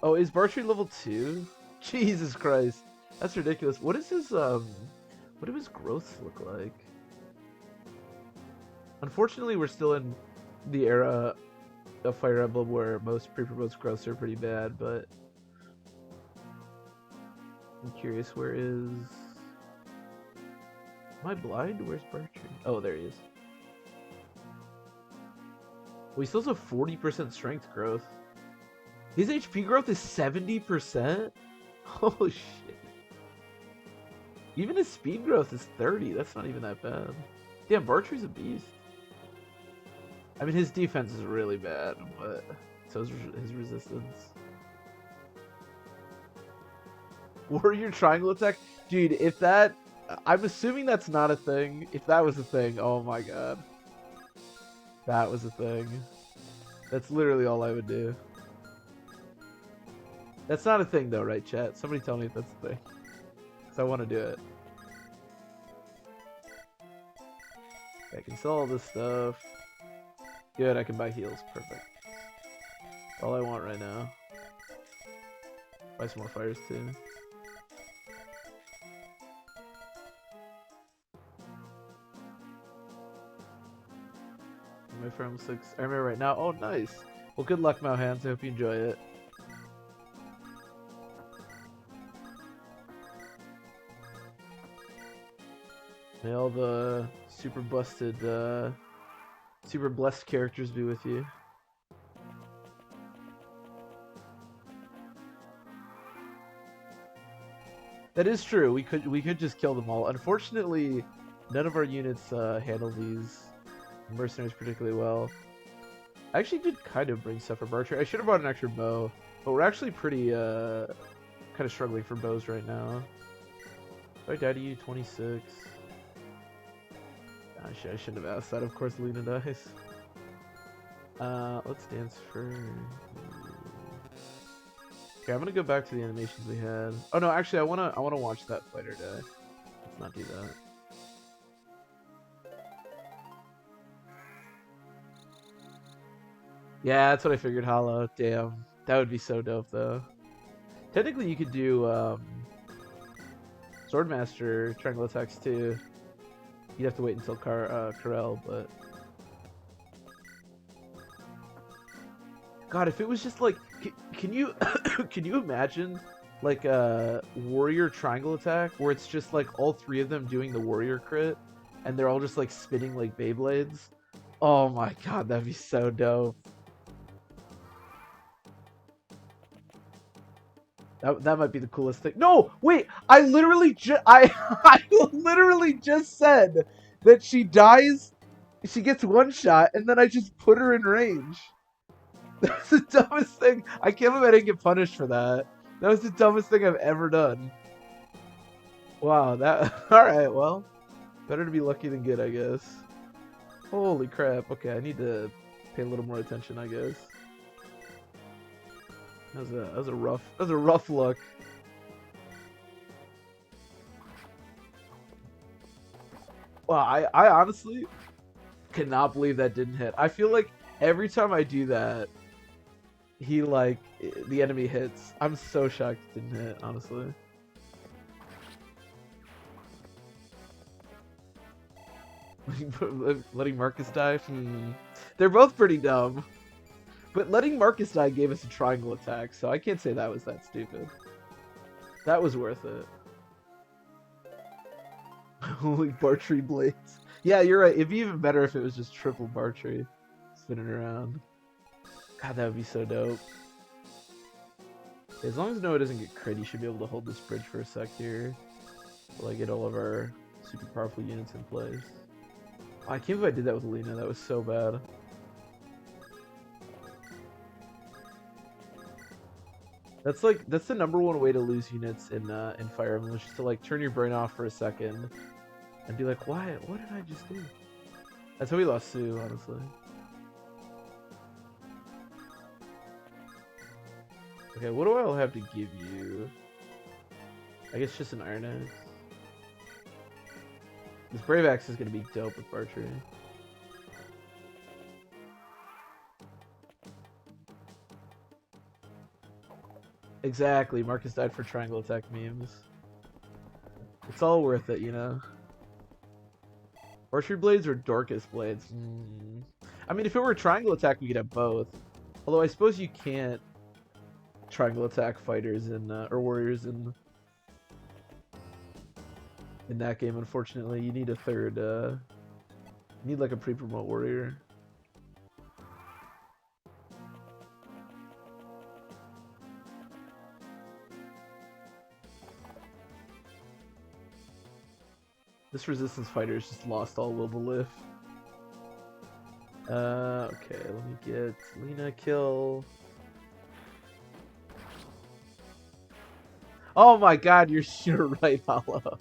Oh, is Bartry level 2? Jesus Christ. That's ridiculous. What is his, what do his growths look like? Unfortunately, we're still in the era of Fire Emblem where most pre-promotes growths are pretty bad, but I'm curious, where is... Am I blind? Where's Bartry? Oh, there he is. Well, he still has a 40% strength growth. His HP growth is 70%? Oh, shit. Even his speed growth is 30. That's not even that bad. Damn, Bartry's a beast. I mean, his defense is really bad, but so is his resistance. Warrior triangle attack? Dude, if that... I'm assuming that's not a thing. If that was a thing, oh my god. That was a thing. That's literally all I would do. That's not a thing though, right, chat? Somebody tell me if that's a thing. Because I want to do it. I can sell all this stuff. Good, I can buy heals. Perfect. That's all I want right now. Buy some more fires too. My friend 6 armor right now. Oh, nice. Well, good luck, Mauhans. I hope you enjoy it. May all the super busted, super blessed characters be with you. That is true. We could just kill them all. Unfortunately, none of our units handle these mercenaries particularly well. I actually did kind of bring stuff for Barcher. I should have brought an extra bow, but we're actually pretty kind of struggling for bows right now. If I die to you, 26. I shouldn't have asked that. Of course, Lena dies. Let's dance for. Okay, I'm gonna go back to the animations we had. Oh no, actually, I wanna watch that fighter die. Let's not do that. Yeah, that's what I figured. Hollow. Damn, that would be so dope though. Technically, you could do Swordmaster triangle attacks too. You'd have to wait until Karel, but God, if it was just like, can you can you imagine like a warrior triangle attack where it's just like all three of them doing the warrior crit, and they're all just like spinning like Beyblades? Oh my God, that'd be so dope. That might be the coolest thing. No, wait! I literally I literally just said that she dies, she gets one shot, and then I just put her in range. That's the dumbest thing. I can't believe I didn't get punished for that. That was the dumbest thing I've ever done. Wow, that... Alright, well. Better to be lucky than good, I guess. Holy crap. Okay, I need to pay a little more attention, I guess. That was a rough look. Wow, I honestly cannot believe that didn't hit. I feel like every time I do that, the enemy hits. I'm so shocked it didn't hit, honestly. Letting Marcus die? They're both pretty dumb. But letting Marcus die gave us a triangle attack, so I can't say that was that stupid. That was worth it. Holy Bartree blades. Yeah, you're right. It'd be even better if it was just triple Bartree spinning around. God, that would be so dope. As long as Noah doesn't get crit, he should be able to hold this bridge for a sec here. While I get all of our super powerful units in place. Oh, I can't believe I did that with Lena. That was so bad. That's the #1 way to lose units in Fire Emblem, is just to like turn your brain off for a second and be like, why? What did I just do? That's how we lost Sue, honestly. Okay, what do I have to give you? I guess just an Iron Axe. This Brave Axe is gonna be dope with Bartree. Exactly, Marcus died for triangle attack memes. It's all worth it, you know? Archery blades or Dorcas blades? I mean, if it were a triangle attack, we could have both. Although I suppose you can't triangle attack fighters or warriors in that game, unfortunately. You need a third, you need like a pre-promote warrior. This resistance fighter's just lost all will to live. Okay, let me get Lena kill. Oh my God, you're right, Hollow.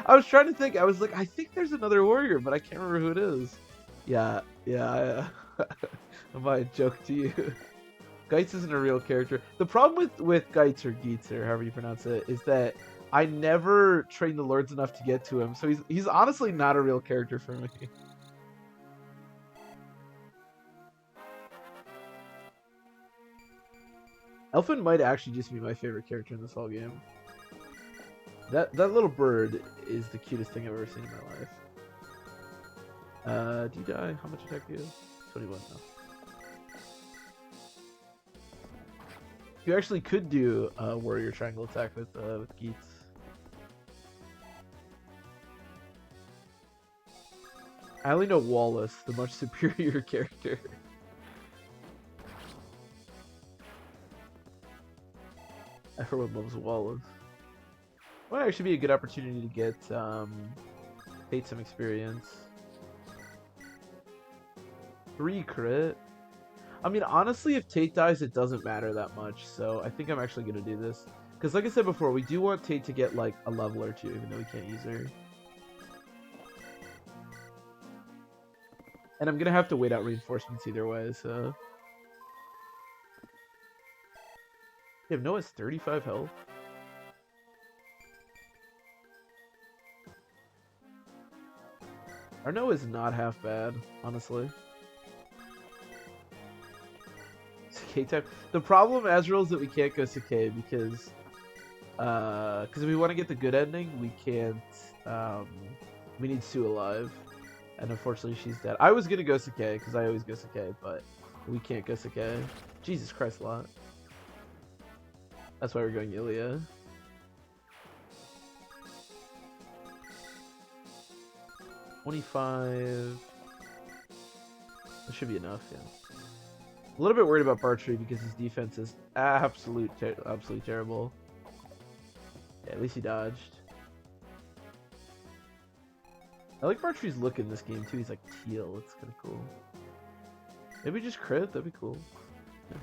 I was trying to think. I was like, I think there's another warrior, but I can't remember who it is. Yeah. I might joke to you. Geitz isn't a real character. The problem with Geitz or Geitz or however you pronounce it is that I never trained the lords enough to get to him, so he's honestly not a real character for me. Elfin might actually just be my favorite character in this whole game. That little bird is the cutest thing I've ever seen in my life. Do you die? How much attack do you have? 21 now. You actually could do a warrior triangle attack with Geats. I only know Wallace, the much superior character. Everyone loves Wallace. Might actually be a good opportunity to get Tate some experience. 3 crit. I mean, honestly, if Tate dies, it doesn't matter that much. So I think I'm actually gonna do this because, like I said before, we do want Tate to get like a level or 2, even though we can't use her. And I'm gonna have to wait out reinforcements either way. So yeah, Noah's 35 health. Our Noah is not half bad, honestly. Sakai type. The problem, Azrael, is that we can't go Sakai because if we want to get the good ending, we can't. We need Sue alive, and unfortunately, she's dead. I was gonna go Sakai because I always go Sakai, but we can't go Sakai. Jesus Christ, a lot. That's why we're going Ilya. $25. That should be enough, yeah. A little bit worried about Bartrey because his defense is absolutely terrible. Yeah, at least he dodged. I like Bartrey's look in this game too. He's like teal. It's kind of cool. Maybe just crit. That'd be cool. Yeah,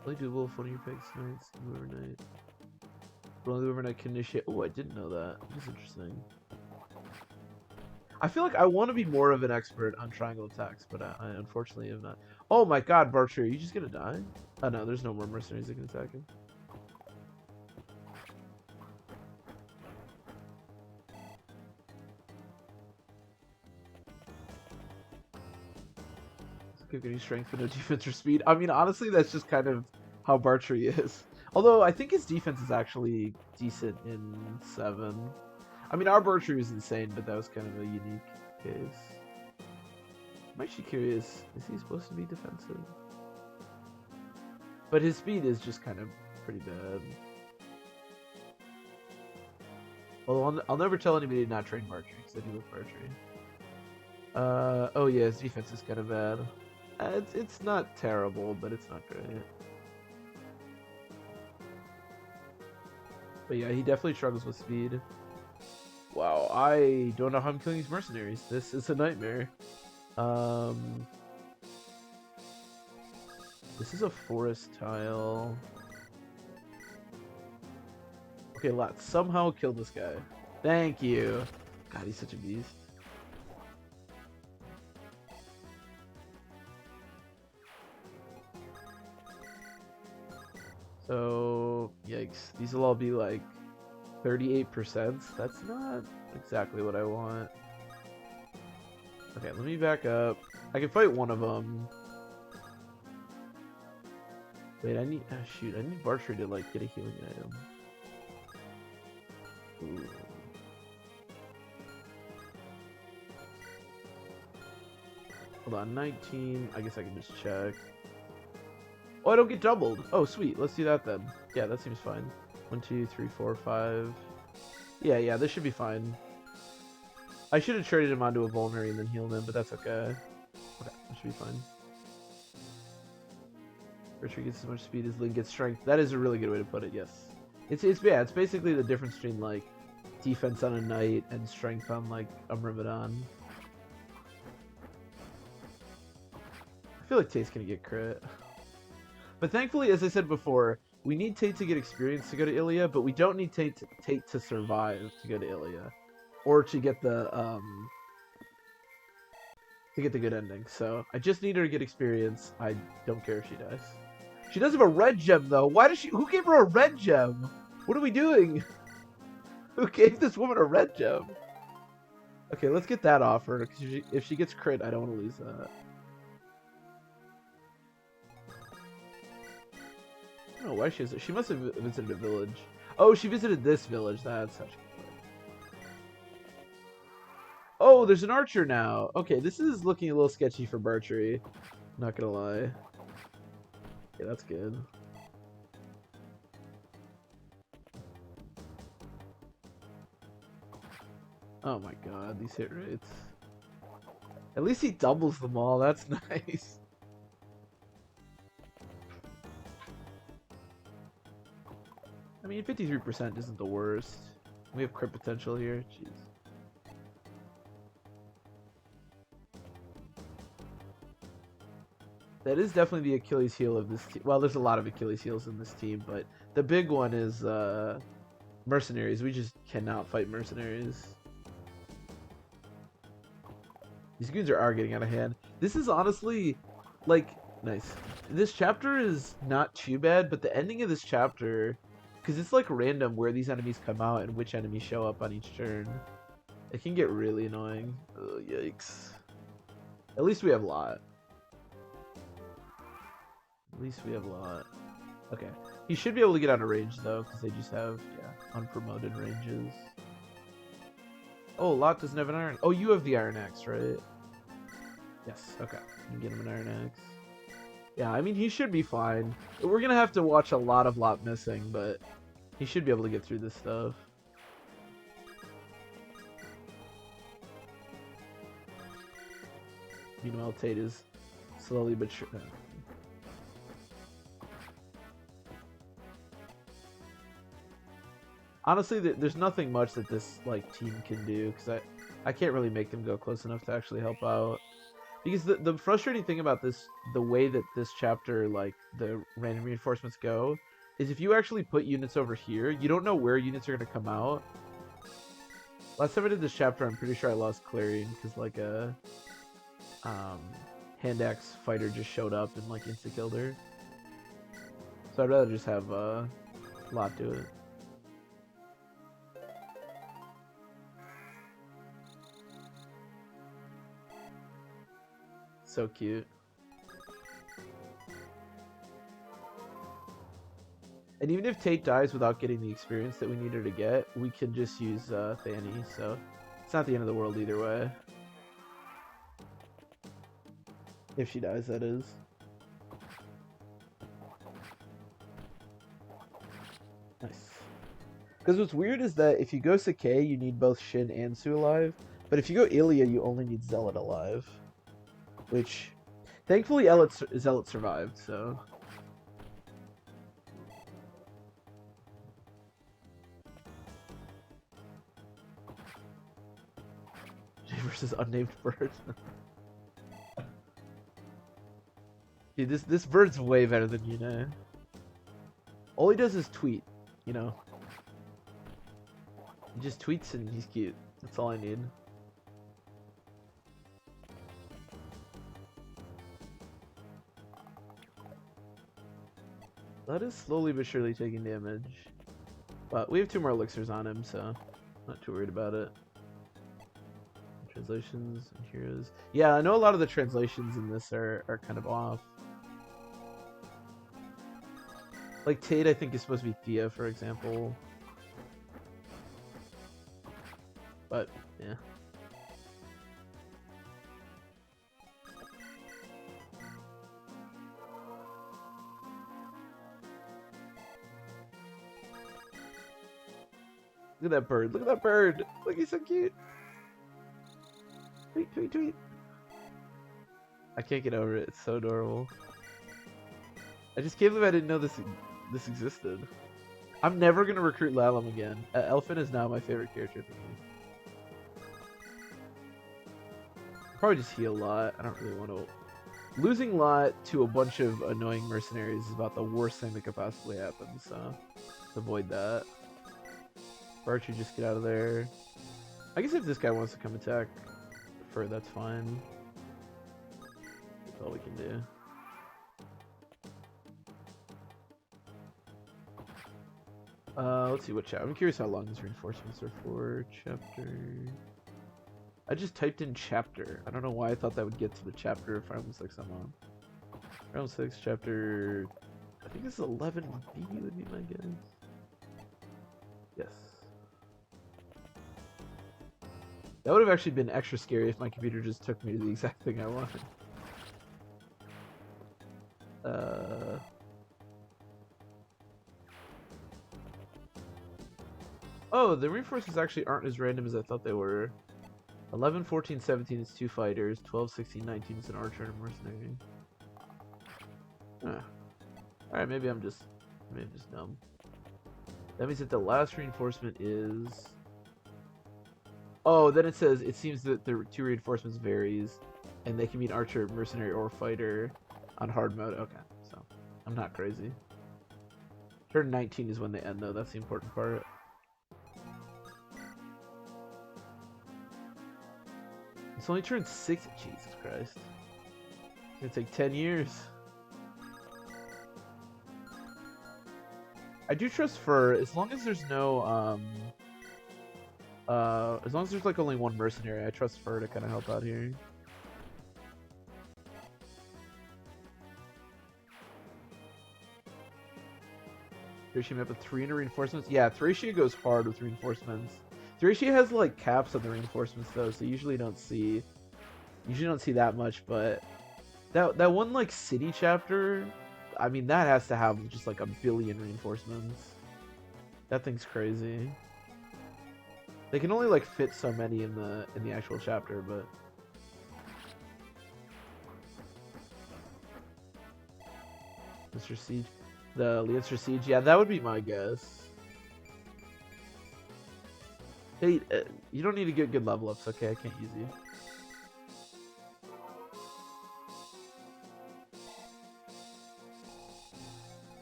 Play doable for your picks nights overnight. Only overnight can initiate. Oh, I didn't know that. That's interesting. I feel like I want to be more of an expert on triangle attacks, but I unfortunately am not. Oh my god, Bartrey, are you just gonna die? Oh no, there's no more mercenaries that can attack him. Keep getting strength but no defense or speed. I mean, honestly, that's just kind of how Bartrey is. Although I think his defense is actually decent in 7. I mean, our Bartrey was insane, but that was kind of a unique case. I'm actually curious, is he supposed to be defensive? But his speed is just kind of pretty bad. Although I'll never tell anybody to not train Bartrey, because I do love Bartrey. Oh yeah, his defense is kind of bad. It's not terrible, but it's not great. But yeah, he definitely struggles with speed. Wow, I don't know how I'm killing these mercenaries. This is a nightmare. This is a forest tile. Okay, let's somehow kill this guy. Thank you. God, he's such a beast. So, yikes. These will all be like 38%. That's not exactly what I want. Okay, let me back up. I can fight one of them. Wait, I need... shoot, I need Bartrey to like get a healing item. Ooh. Hold on, 19. I guess I can just check. Oh, I don't get doubled. Oh, sweet. Let's do that then. Yeah, that seems fine. 1, 2, 3, 4, 5. Yeah, this should be fine. I should have traded him onto a vulnerary and then healed him, but that's okay. Okay, that should be fine. Richard gets as much speed as Link gets strength. That is a really good way to put it, yes. It's basically the difference between like defense on a knight and strength on like a Myrmidon. I feel like Tate's gonna get crit. But thankfully, as I said before, we need Tate to get experience to go to Ilya, but we don't need Tate to survive to go to Ilya. Or to get the good ending. So I just need her to get experience. I don't care if she dies. She does have a red gem though. Why does she? Who gave her a red gem? What are we doing? Who gave this woman a red gem? Okay, let's get that off her. Because if she gets crit, I don't want to lose that. I don't know why she must have visited a village. Oh, she visited this village. That's how she. Oh, there's an archer now. Okay, this is looking a little sketchy for Bartrey. Not gonna lie. Yeah, that's good. Oh my god, these hit rates. At least he doubles them all. That's nice. I mean, 53% isn't the worst. We have crit potential here. Jeez. That is definitely the Achilles heel of this team. Well, there's a lot of Achilles heels in this team, but the big one is mercenaries. We just cannot fight mercenaries. These goons are getting out of hand. This is honestly, like, nice. This chapter is not too bad, but the ending of this chapter, because it's like random where these enemies come out and which enemies show up on each turn, it can get really annoying. Oh, yikes. At least we have Lot. At least we have Lot. Okay. He should be able to get out of range, though, because they just have, yeah, unpromoted ranges. Oh, Lot doesn't have an iron. Oh, you have the iron axe, right? Yes, okay. You can get him an iron axe. Yeah, I mean, he should be fine. We're going to have to watch a lot of Lot missing, but he should be able to get through this stuff. Meanwhile, Tate is slowly but sure. Honestly, there's nothing much that this like team can do because I can't really make them go close enough to actually help out. Because the frustrating thing about this, the way that this chapter, like the random reinforcements go, is if you actually put units over here, you don't know where units are going to come out. Last time I did this chapter, I'm pretty sure I lost clearing because like a hand axe fighter just showed up and like insta killed her. So I'd rather just have Lot do it. So cute. And even if Tate dies without getting the experience that we need her to get, we can just use Fanny, so it's not the end of the world either way. If she dies, that is. Nice. Because what's weird is that if you go Sakai, you need both Shin and Su alive, but if you go Ilya, you only need Zealot alive. Which, thankfully, Zealot survived, so... versus unnamed bird. Dude, this bird's way better than you know. All he does is tweet, you know. He just tweets and he's cute. That's all I need. That is slowly but surely taking damage. But we have 2 more elixirs on him, so not too worried about it. Translations and heroes. Yeah, I know a lot of the translations in this are kind of off. Like Tate, I think is supposed to be Thea, for example. But, yeah. Look at that bird. Look at that bird. Look, he's so cute. Tweet, tweet, tweet. I can't get over it. It's so adorable. I just can't believe I didn't know this existed. I'm never going to recruit Lalum again. Elfin is now my favorite character for me. I'll probably just heal Lot. I don't really want to... Losing Lot to a bunch of annoying mercenaries is about the worst thing that could possibly happen, so let's avoid that. Archer, just get out of there. I guess if this guy wants to come attack, that's fine. That's all we can do. Let's see what chapter. I'm curious how long these reinforcements are for. Chapter. I just typed in chapter. I don't know why I thought that would get to the chapter of Fire Emblem 6 I'm on. Fire Emblem 6 chapter. I think it's 11B would be my guess. Yes. That would have actually been extra scary if my computer just took me to the exact thing I wanted. Oh, the reinforcements actually aren't as random as I thought they were. 11, 14, 17 is 2 fighters. 12, 16, 19 is an archer and a mercenary. Alright, maybe I'm just dumb. That means that the last reinforcement is... Oh, then it says, it seems that the 2 reinforcements varies, and they can mean archer, mercenary, or fighter on hard mode. Okay, so I'm not crazy. Turn 19 is when they end, though. That's the important part. It's only turned 6. Jesus Christ. It's gonna take 10 years. I do trust Fur, as long as there's no, as long as there's like only one mercenary, I trust Fur to kind of help out here. Thracia map with 300 reinforcements? Yeah, Thracia goes hard with reinforcements. Thracia has like caps on the reinforcements though, so you usually don't see that much, but that one like city chapter, I mean that has to have just like a billion reinforcements. That thing's crazy. They can only like fit so many in the actual chapter, but Mr. Siege, the Lancer Siege, yeah, that would be my guess. Hey, you don't need to get good level ups, okay? I can't use you.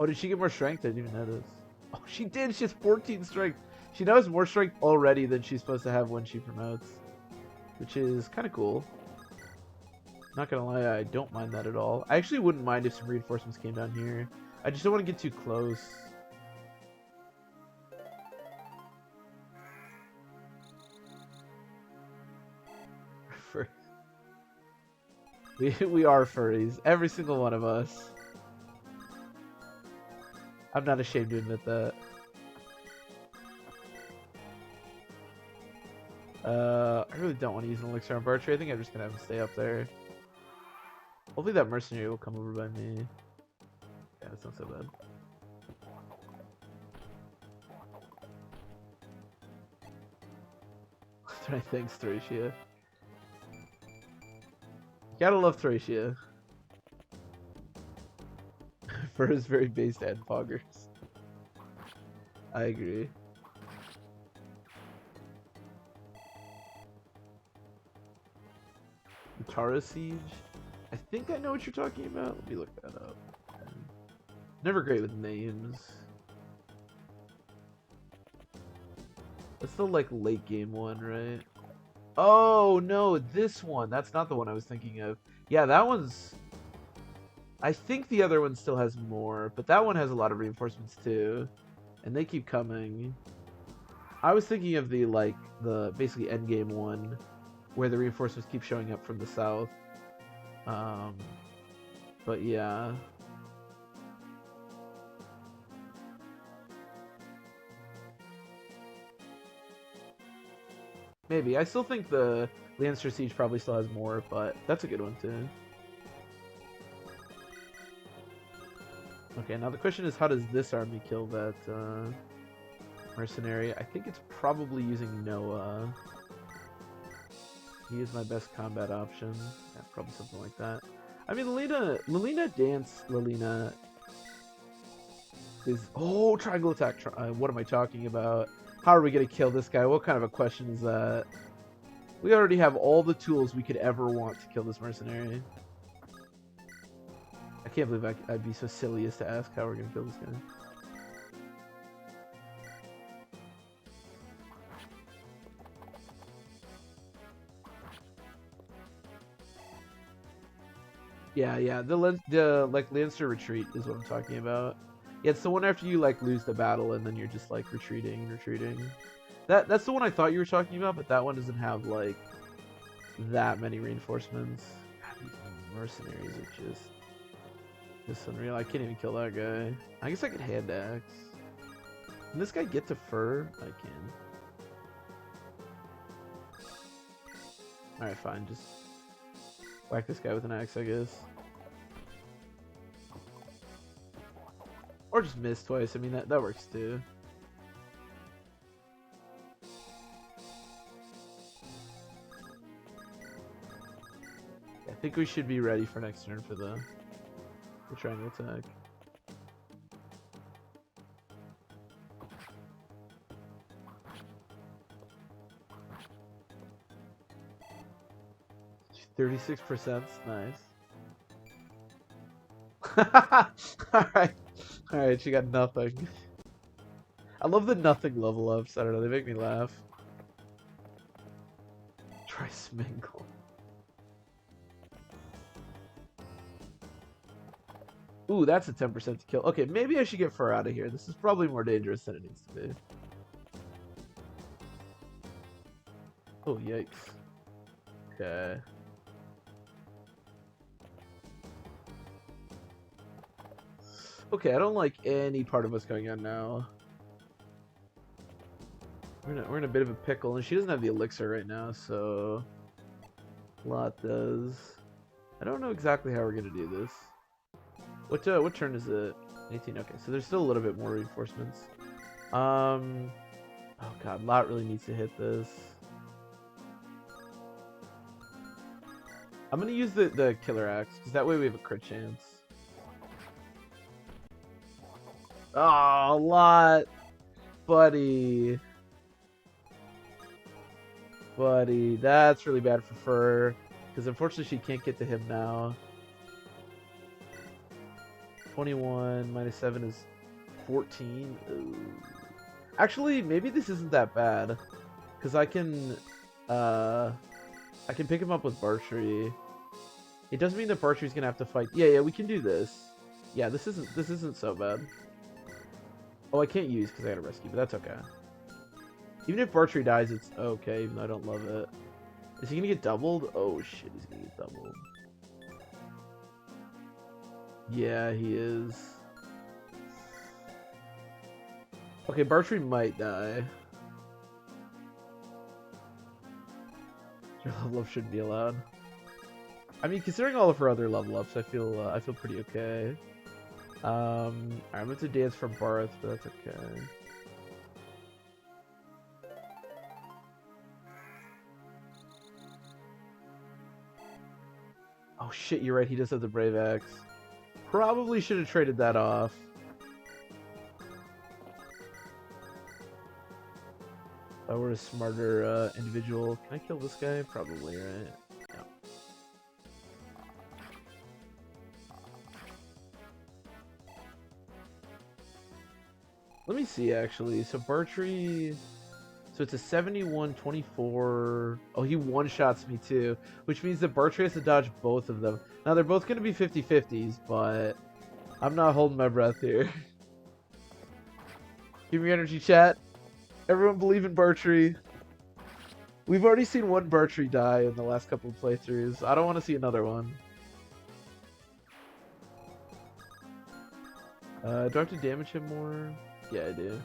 Oh, did she get more strength? I didn't even notice. Oh, she did. She has 14 strength. She now has more strength already than she's supposed to have when she promotes, which is kind of cool. Not gonna lie, I don't mind that at all. I actually wouldn't mind if some reinforcements came down here. I just don't want to get too close. We are furries. Every single one of us. I'm not ashamed to admit that. I really don't want to use an elixir on Bartry. I think I'm just gonna have him stay up there. Hopefully that mercenary will come over by me. Yeah, that's not so bad. Thanks, Thracia. Gotta love Thracia. For his very based and foggers. I agree. Tara Siege? I think I know what you're talking about. Let me look that up. Never great with names. That's the like late game one, right? Oh no, this one. That's not the one I was thinking of. Yeah, that one's... I think the other one still has more, but that one has a lot of reinforcements too. And they keep coming. I was thinking of the like the basically endgame one, where the reinforcements keep showing up from the south. But yeah. Maybe. I still think the Lancer Siege probably still has more, but that's a good one too. Okay, now the question is, how does this army kill that mercenary? I think it's probably using Noah. He is my best combat option. Yeah, probably something like that. I mean, Lilina is... Oh, triangle attack. What am I talking about? How are we going to kill this guy? What kind of a question is that? We already have all the tools we could ever want to kill this mercenary. I can't believe I'd be so silly as to ask how we're going to kill this guy. Yeah, the like Lancer retreat is what I'm talking about. Yeah, it's the one after you like lose the battle and then you're just like retreating. That's the one I thought you were talking about, but that one doesn't have like that many reinforcements. God, these mercenaries are just unreal. I can't even kill that guy. I guess I could hand axe. Can this guy get to fur? I can. Alright, fine. Just whack this guy with an axe, I guess. Or just miss twice. I mean, that works too. I think we should be ready for next turn for the triangle attack. 36%. Nice. Alright. Alright, she got nothing. I love the nothing level ups. I don't know, they make me laugh. Try Smingle. Ooh, that's a 10% to kill. Okay, maybe I should get Fur out of here. This is probably more dangerous than it needs to be. Oh, yikes. Okay. Okay, I don't like any part of what's going on now. We're in a bit of a pickle, and she doesn't have the elixir right now, so Lot does. I don't know exactly how we're gonna do this. What turn is it? 18. Okay, so there's still a little bit more reinforcements. Oh god, Lot really needs to hit this. I'm gonna use the killer axe because that way we have a crit chance. Oh, Lot, buddy. Buddy, that's really bad for Fur, because unfortunately she can't get to him now. 21 minus 7 is 14. Ooh. Actually, maybe this isn't that bad, because I can pick him up with Bartree. It doesn't mean that Bartree's gonna have to fight. Yeah, we can do this. Yeah, this isn't so bad. Oh, I can't use because I got a rescue, but that's okay. Even if Bartree dies, it's okay, even though I don't love it. Is he gonna get doubled? Oh shit, he's gonna get doubled. Yeah, he is. Okay, Bartree might die. Your level up shouldn't be allowed. I mean, considering all of her other level ups, I feel pretty okay. I'm going to dance from Barth, but that's okay. Oh shit, you're right, he does have the Brave Axe. Probably should have traded that off. If I were a smarter individual. Can I kill this guy? Probably, right? Yeah. Let me see, actually. So Bartree... So it's a 71-24. Oh, he one-shots me too. Which means that Bartree has to dodge both of them. Now, they're both going to be 50-50s, but I'm not holding my breath here. Give me energy, chat. Everyone believe in Bartree. We've already seen one Bartree die in the last couple of playthroughs. I don't want to see another one. Do I have to damage him more? Yeah, I do.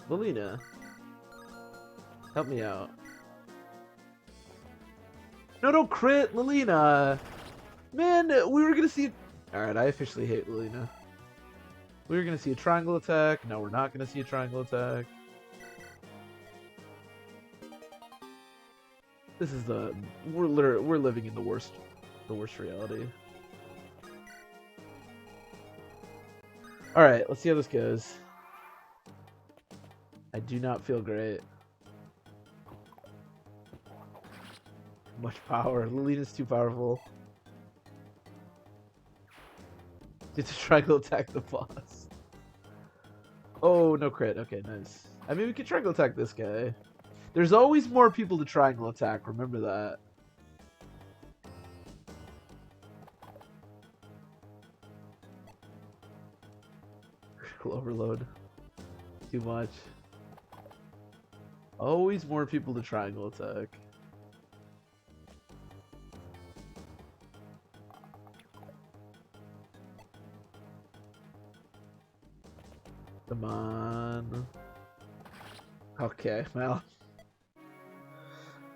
Lilina, help me out. No, don't crit, Lilina. Man, we were gonna see. Alright, I officially hate Lilina. We were gonna see a triangle attack. No, we're not gonna see a triangle attack. This is we're living in the worst reality. Alright, let's see how this goes. I do not feel great. Much power. Lilina's too powerful. Get to triangle attack the boss. Oh, no crit. Okay, nice. I mean, we could triangle attack this guy. There's always more people to triangle attack. Remember that. Critical overload. Too much. Always more people to triangle attack. Come on. Okay, well.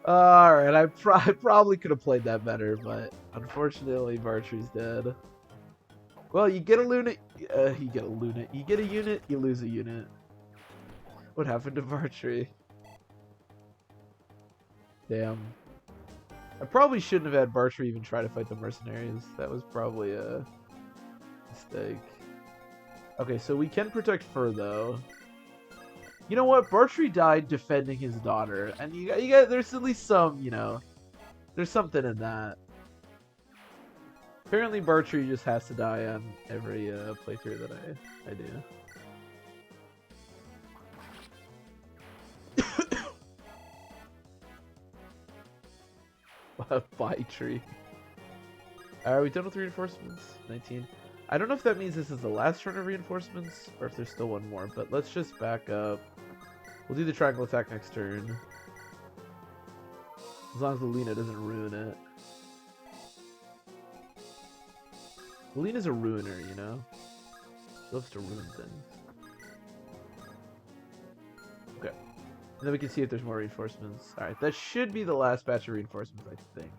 Alright, I probably could have played that better, but unfortunately Bartree's dead. Well, you get a unit, you get a unit, you lose a unit. What happened to Bartree? Damn. I probably shouldn't have had Bartree even try to fight the mercenaries. That was probably a mistake. Okay, so we can protect Fur, though. You know what? Bartree died defending his daughter. And you got there's at least some, you know, There's something in that. Apparently Bartree just has to die on every playthrough that I do. Bye tree. Are we done with reinforcements? 19. I don't know if that means this is the last turn of reinforcements or if there's still one more, but let's just back up. We'll do the triangle attack next turn. As long as Alina doesn't ruin it. Alina's a ruiner, you know? She loves to ruin things. Okay. And then we can see if there's more reinforcements. Alright, that should be the last batch of reinforcements, I think.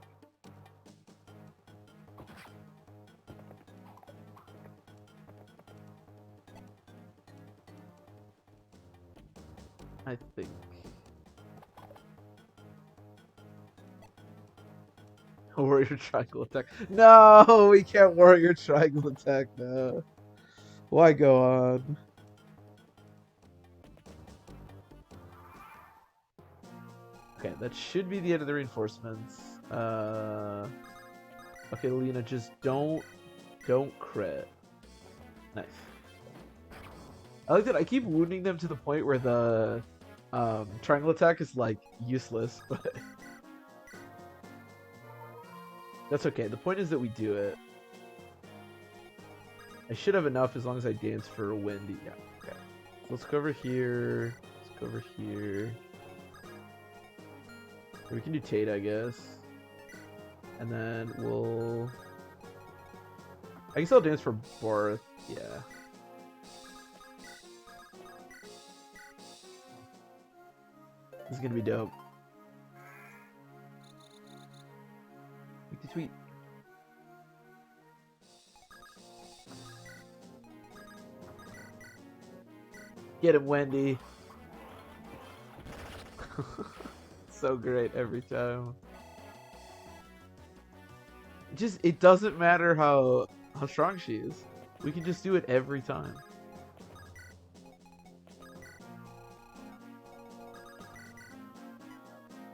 I think. Warrior triangle attack. No, we can't warrior triangle attack now. Why go on? Okay, that should be the end of the reinforcements. Okay, Lena, just don't crit. Nice. I like that I keep wounding them to the point where the triangle attack is like useless, but that's okay. The point is that we do it. I should have enough as long as I dance for a windy. Yeah, okay. So let's go over here. Let's go over here. We can do Tate, I guess. And then we'll... I guess I'll dance for Barth. Yeah. This is gonna be dope. Make the tweet. Get him, Wendy. So great every time. It doesn't matter how strong she is. We can just do it every time.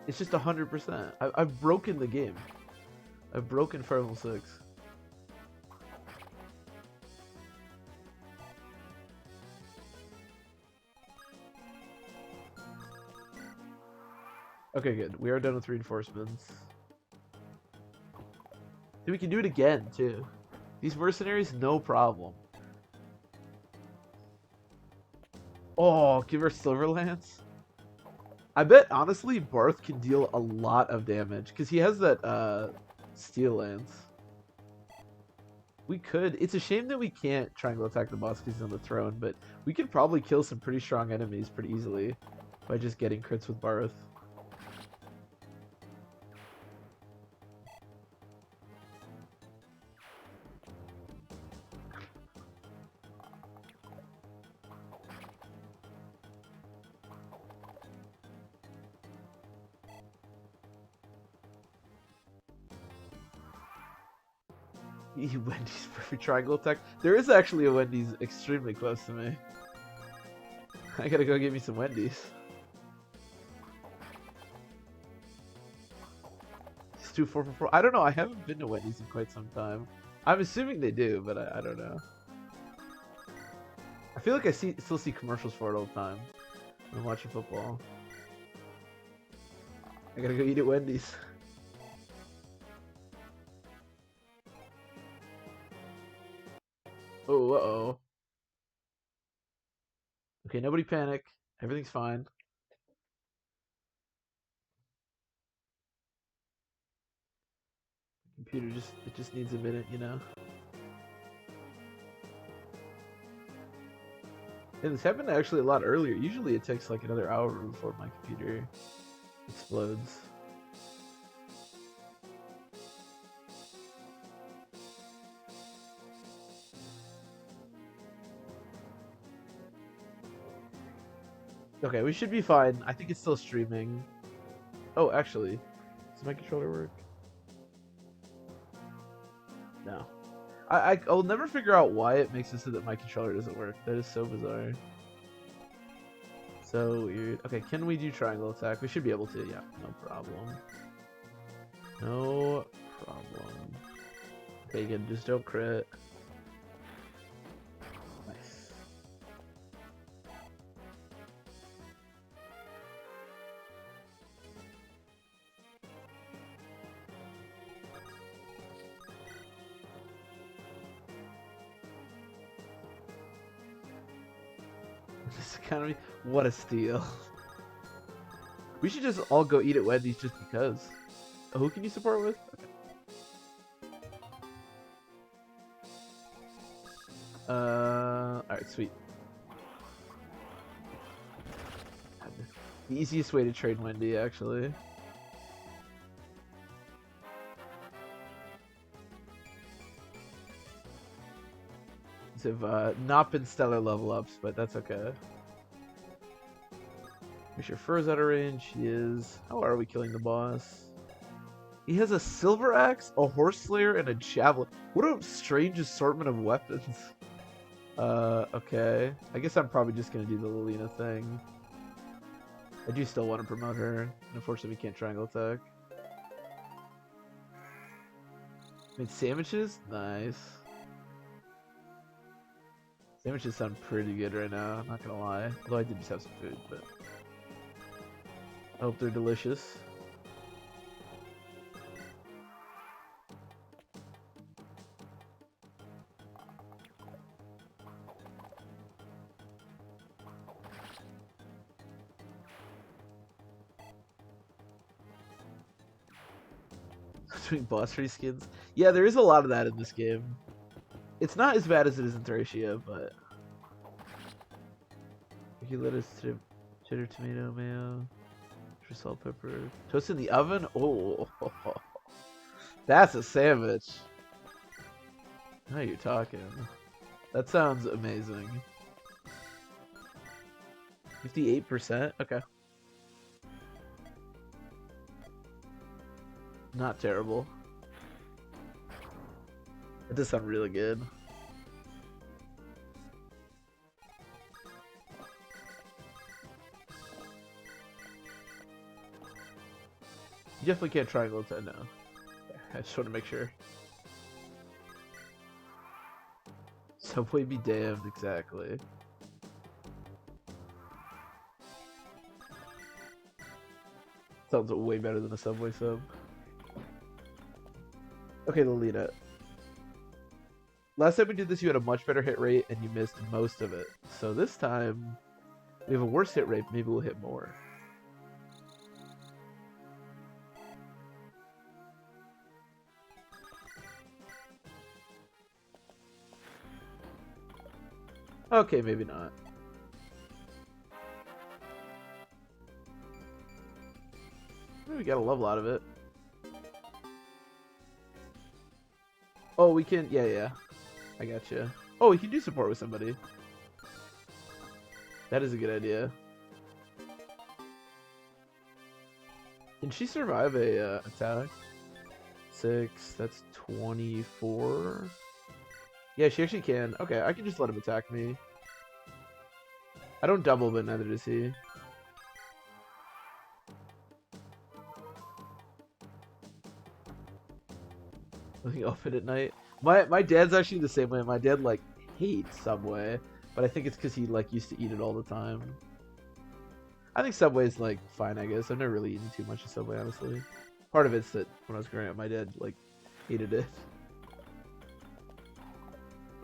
It's just 100%. I've broken the game. I've broken Fire Level 6. Okay, good. We are done with reinforcements. Dude, we can do it again, too. These mercenaries, no problem. Oh, give her Silver Lance. I bet, honestly, Barth can deal a lot of damage, because he has that, Steel Lance. We could. It's a shame that we can't triangle attack the boss because he's on the throne, but we could probably kill some pretty strong enemies pretty easily by just getting crits with Barth. Wendy's perfect triangle attack. There is actually a Wendy's extremely close to me. I gotta go get me some Wendy's. It's 2444. I don't know. I haven't been to Wendy's in quite some time. I'm assuming they do, but I don't know. I feel like I still see commercials for it all the time when I'm watching football. I gotta go eat at Wendy's. Oh, uh-oh. Okay, nobody panic. Everything's fine. Computer just needs a minute, you know? And this happened actually a lot earlier. Usually it takes like another hour before my computer explodes. Okay, we should be fine. I think it's still streaming. Oh, actually, does my controller work? No. I'll never figure out why it makes it so that my controller doesn't work. That is so bizarre. So weird. Okay, can we do triangle attack? We should be able to, yeah, no problem. No problem. Okay, again, just don't crit. Nice. This economy, what a steal. We should just all go eat at Wendy's just because. Oh, who can you support with? Okay. Alright, sweet. The easiest way to trade Wendy, actually. These have not been stellar level ups, but that's okay. Make sure Fur's out of range. He is. How are we killing the boss? He has a silver axe, a horse slayer, and a javelin. What a strange assortment of weapons. Okay. I guess I'm probably just gonna do the Lilina thing. I do still want to promote her. Unfortunately, we can't triangle attack. Made sandwiches? Nice. Sandwiches sound pretty good right now, I'm not gonna lie. Although I did just have some food, but I hope they're delicious. Doing boss reskins? Yeah, there is a lot of that in this game. It's not as bad as it is in Thracia, but you lettuce, cheddar, tomato, mayo, extra salt, pepper, toast in the oven. Oh, that's a sandwich. Now you're talking. That sounds amazing. 58%. Okay. Not terrible. It does sound really good. You definitely can't triangle attack. No. I just want to make sure. Subway be damned, exactly. Sounds way better than a Subway sub. Okay, Lolita. Last time we did this, you had a much better hit rate, and you missed most of it. So this time, we have a worse hit rate. Maybe we'll hit more. Okay, maybe not. We got a level out of it. Oh, we can. Yeah. I gotcha. Oh, we can do support with somebody. That is a good idea. Can she survive a attack? 6. That's 24. Yeah, she actually can. Okay, I can just let him attack me. I don't double, but neither does he. Nothing open at night. My dad's actually the same way. My dad like hates Subway, but I think it's because he like used to eat it all the time. I think Subway's like fine, I guess. I've never really eaten too much of Subway, honestly. Part of it's that when I was growing up, my dad like hated it.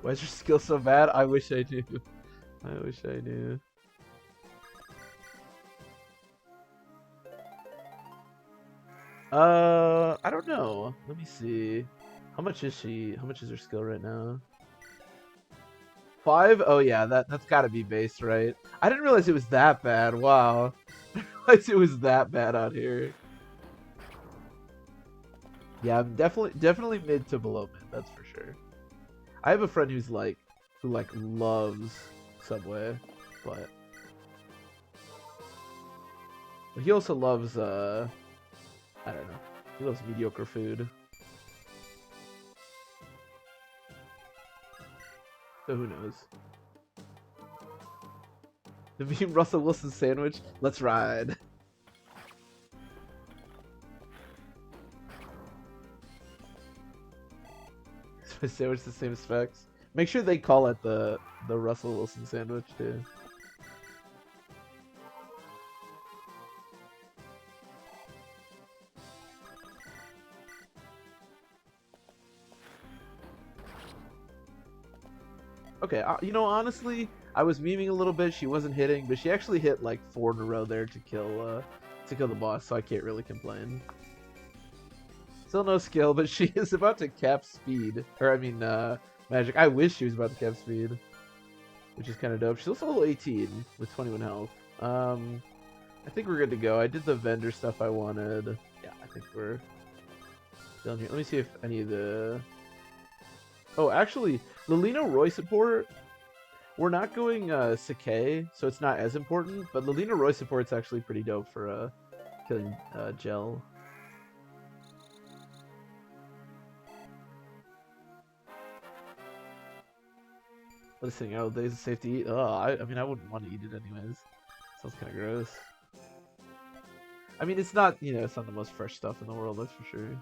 Why is your skill so bad? I wish I knew. I wish I knew. I don't know. Let me see. How much is she? How much is her skill right now? 5? Oh yeah, that's gotta be base, right? I didn't realize it was that bad. Wow. I didn't realize it was that bad out here. Yeah, I'm definitely mid to below mid, that's for sure. I have a friend who loves Subway, but he also loves I don't know. He loves mediocre food. So who knows? The meme Russell Wilson sandwich. Let's ride. Sandwich the same specs. Make sure they call it the Russell Wilson sandwich too. Okay, you know, honestly, I was memeing a little bit. She wasn't hitting, but she actually hit like 4 in a row there to kill the boss. So I can't really complain. Still no skill, but she is about to cap speed, or I mean, magic. I wish she was about to cap speed, which is kind of dope. She's also level 18 with 21 health. I think we're good to go. I did the vendor stuff I wanted. Yeah, I think we're done here. Let me see if any of the. Oh, actually, Lilino Roy support. We're not going Sakai, so it's not as important. But Lilino Roy support's actually pretty dope for killing Gel. Listening out days is safe to eat. Oh, I mean, I wouldn't want to eat it anyways. Sounds kind of gross. I mean, it's not, you know, it's not the most fresh stuff in the world, that's for sure.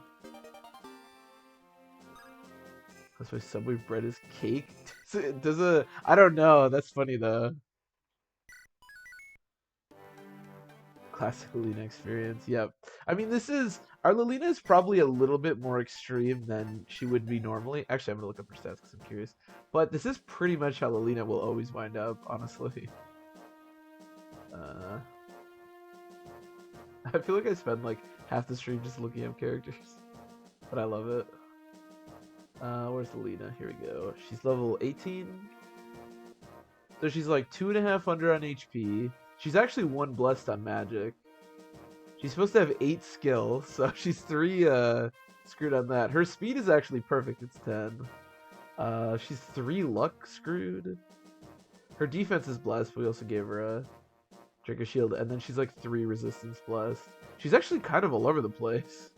That's why Subway bread is cake. I don't know. That's funny though. Classic Lilina experience. Yep. I mean, our Lilina is probably a little bit more extreme than she would be normally. Actually, I'm gonna look up her stats because I'm curious. But this is pretty much how Lilina will always wind up, honestly. I feel like I spend like half the stream just looking up characters, but I love it. Where's Lilina? Here we go. She's level 18. So she's like 2.5 under on HP. She's actually 1 blessed on magic. She's supposed to have 8 skill, so she's 3 screwed on that. Her speed is actually perfect, it's 10. She's 3 luck screwed. Her defense is blessed, but we also gave her a Draco Shield, and then she's like 3 resistance blessed. She's actually kind of all over the place.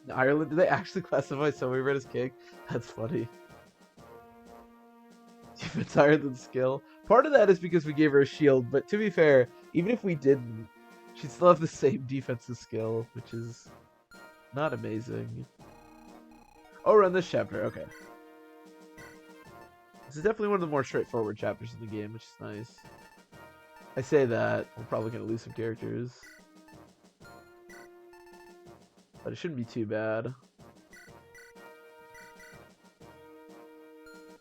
In Ireland, do they actually classify Subway bread as cake? That's funny. Defense higher than skill. Part of that is because we gave her a shield, but to be fair, even if we didn't, she'd still have the same defensive skill, which is not amazing. Oh, we're on this chapter. Okay. This is definitely one of the more straightforward chapters in the game, which is nice. I say that, we're probably going to lose some characters. But it shouldn't be too bad.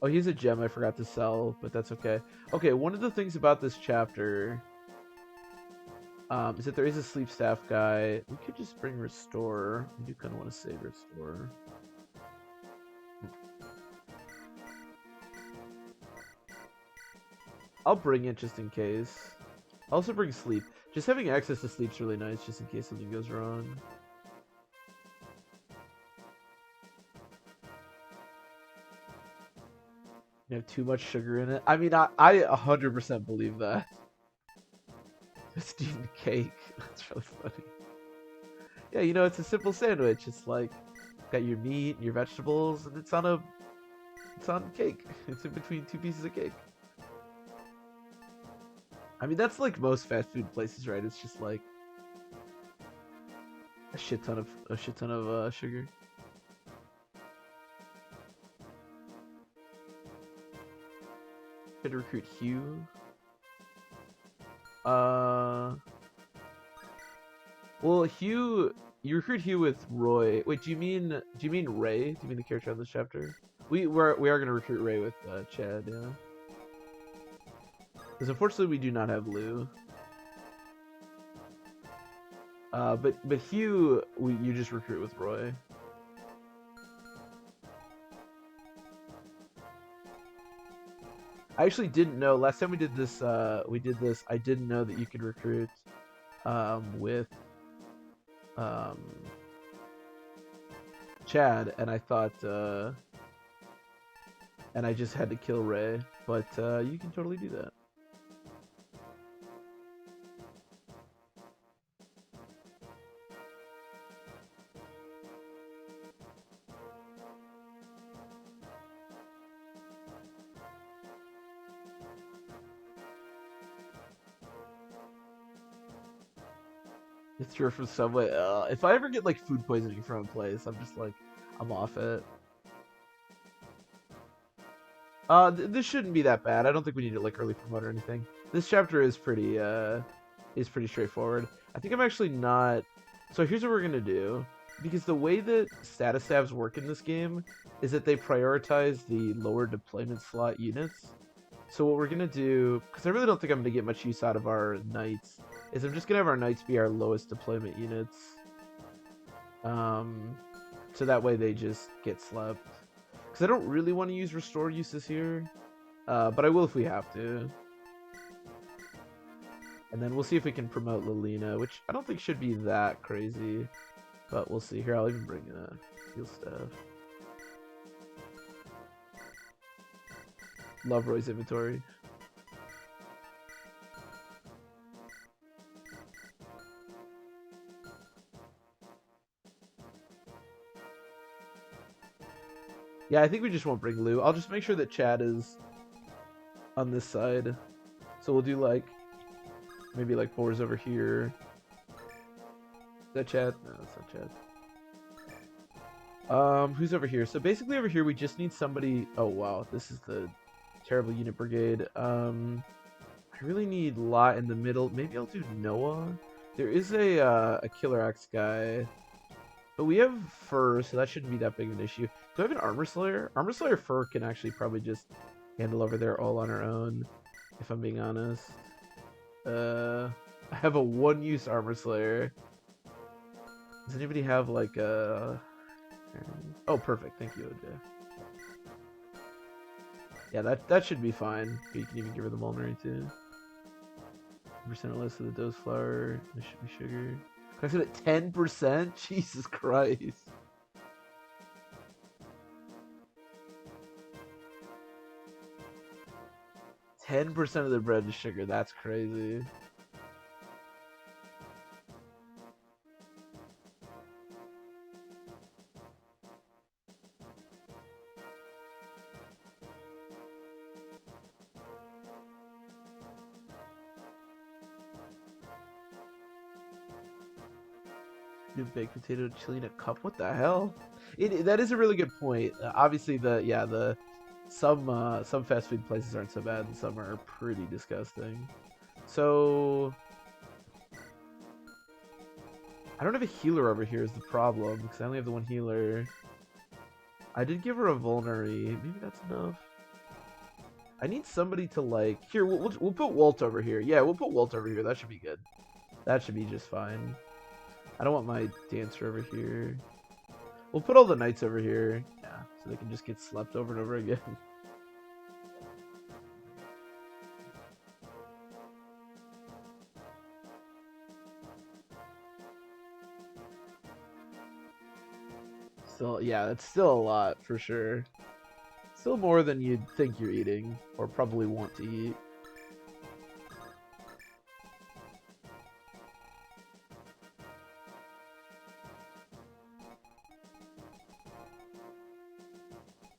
Oh, he's a gem I forgot to sell, but that's okay. Okay, one of the things about this chapter is that there is a sleep staff guy. We could just bring Restore. We do kind of want to save Restore. I'll bring it just in case. I'll also bring Sleep. Just having access to Sleep's really nice, just in case something goes wrong. You have too much sugar in it. I mean, I 100% believe that. Just eating cake. That's really funny. Yeah, you know, it's a simple sandwich. It's like got your meat and your vegetables, and it's on cake. It's in between 2 pieces of cake. I mean, that's like most fast food places, right? It's just like a shit ton of sugar. Could recruit Hugh. Well, Hugh, you recruit Hugh with Roy. Wait, do you mean Ray? Do you mean the character on this chapter? We are gonna recruit Ray with Chad, yeah. Because unfortunately we do not have Lou. But Hugh, you just recruit with Roy. I actually didn't know. Last time we did this, I didn't know that you could recruit with Chad, and I thought, and I just had to kill Ray. But you can totally do that. It's true from Subway. If I ever get like food poisoning from a place, I'm just like, I'm off it. This shouldn't be that bad. I don't think we need to like early promote or anything. This chapter is pretty straightforward. I think I'm actually not. So here's what we're gonna do, because the way that status stabs work in this game is that they prioritize the lower deployment slot units. So what we're gonna do, because I really don't think I'm gonna get much use out of our knights, is I'm just gonna have our knights be our lowest deployment units. So that way they just get slept. Because I don't really want to use restore uses here, but I will if we have to. And then we'll see if we can promote Lilina, which I don't think should be that crazy, but we'll see. Here, I'll even bring heal staff. Love Roy's inventory. Yeah, I think we just won't bring Lou. I'll just make sure that Chad is on this side. So we'll do like, maybe like Boar's over here. Is that Chad? No, that's not Chad. Who's over here? So basically over here we just need somebody. Oh wow, this is the terrible unit brigade. I really need Lot in the middle. Maybe I'll do Noah. There is a Killer Axe guy. But we have Fur, so that shouldn't be that big of an issue. Do I have an Armor Slayer? Armor Slayer Fur can actually probably just handle over there all on her own, if I'm being honest. I have a one-use Armor Slayer. Does anybody have like a... Oh, perfect. Thank you, OJ. Yeah, that should be fine. You can even give her the Mulberry too. % less of the Dose Flower. This should be sugar. I said at 10%? Jesus Christ. %10 of the bread is sugar. That's crazy. New baked potato chili in a cup. What the hell? That is a really good point. Obviously, some fast food places aren't so bad, and some are pretty disgusting. So I don't have a healer over here is the problem, because I only have the one healer. I did give her a vulnerary. Maybe that's enough. I need somebody to like. Here, we'll put Walt over here. Yeah, we'll put Walt over here. That should be good. That should be just fine. I don't want my dancer over here. We'll put all the knights over here. Yeah, so they can just get slept over and over again. Still, yeah, that's still a lot for sure. Still more than you'd think you're eating, or probably want to eat.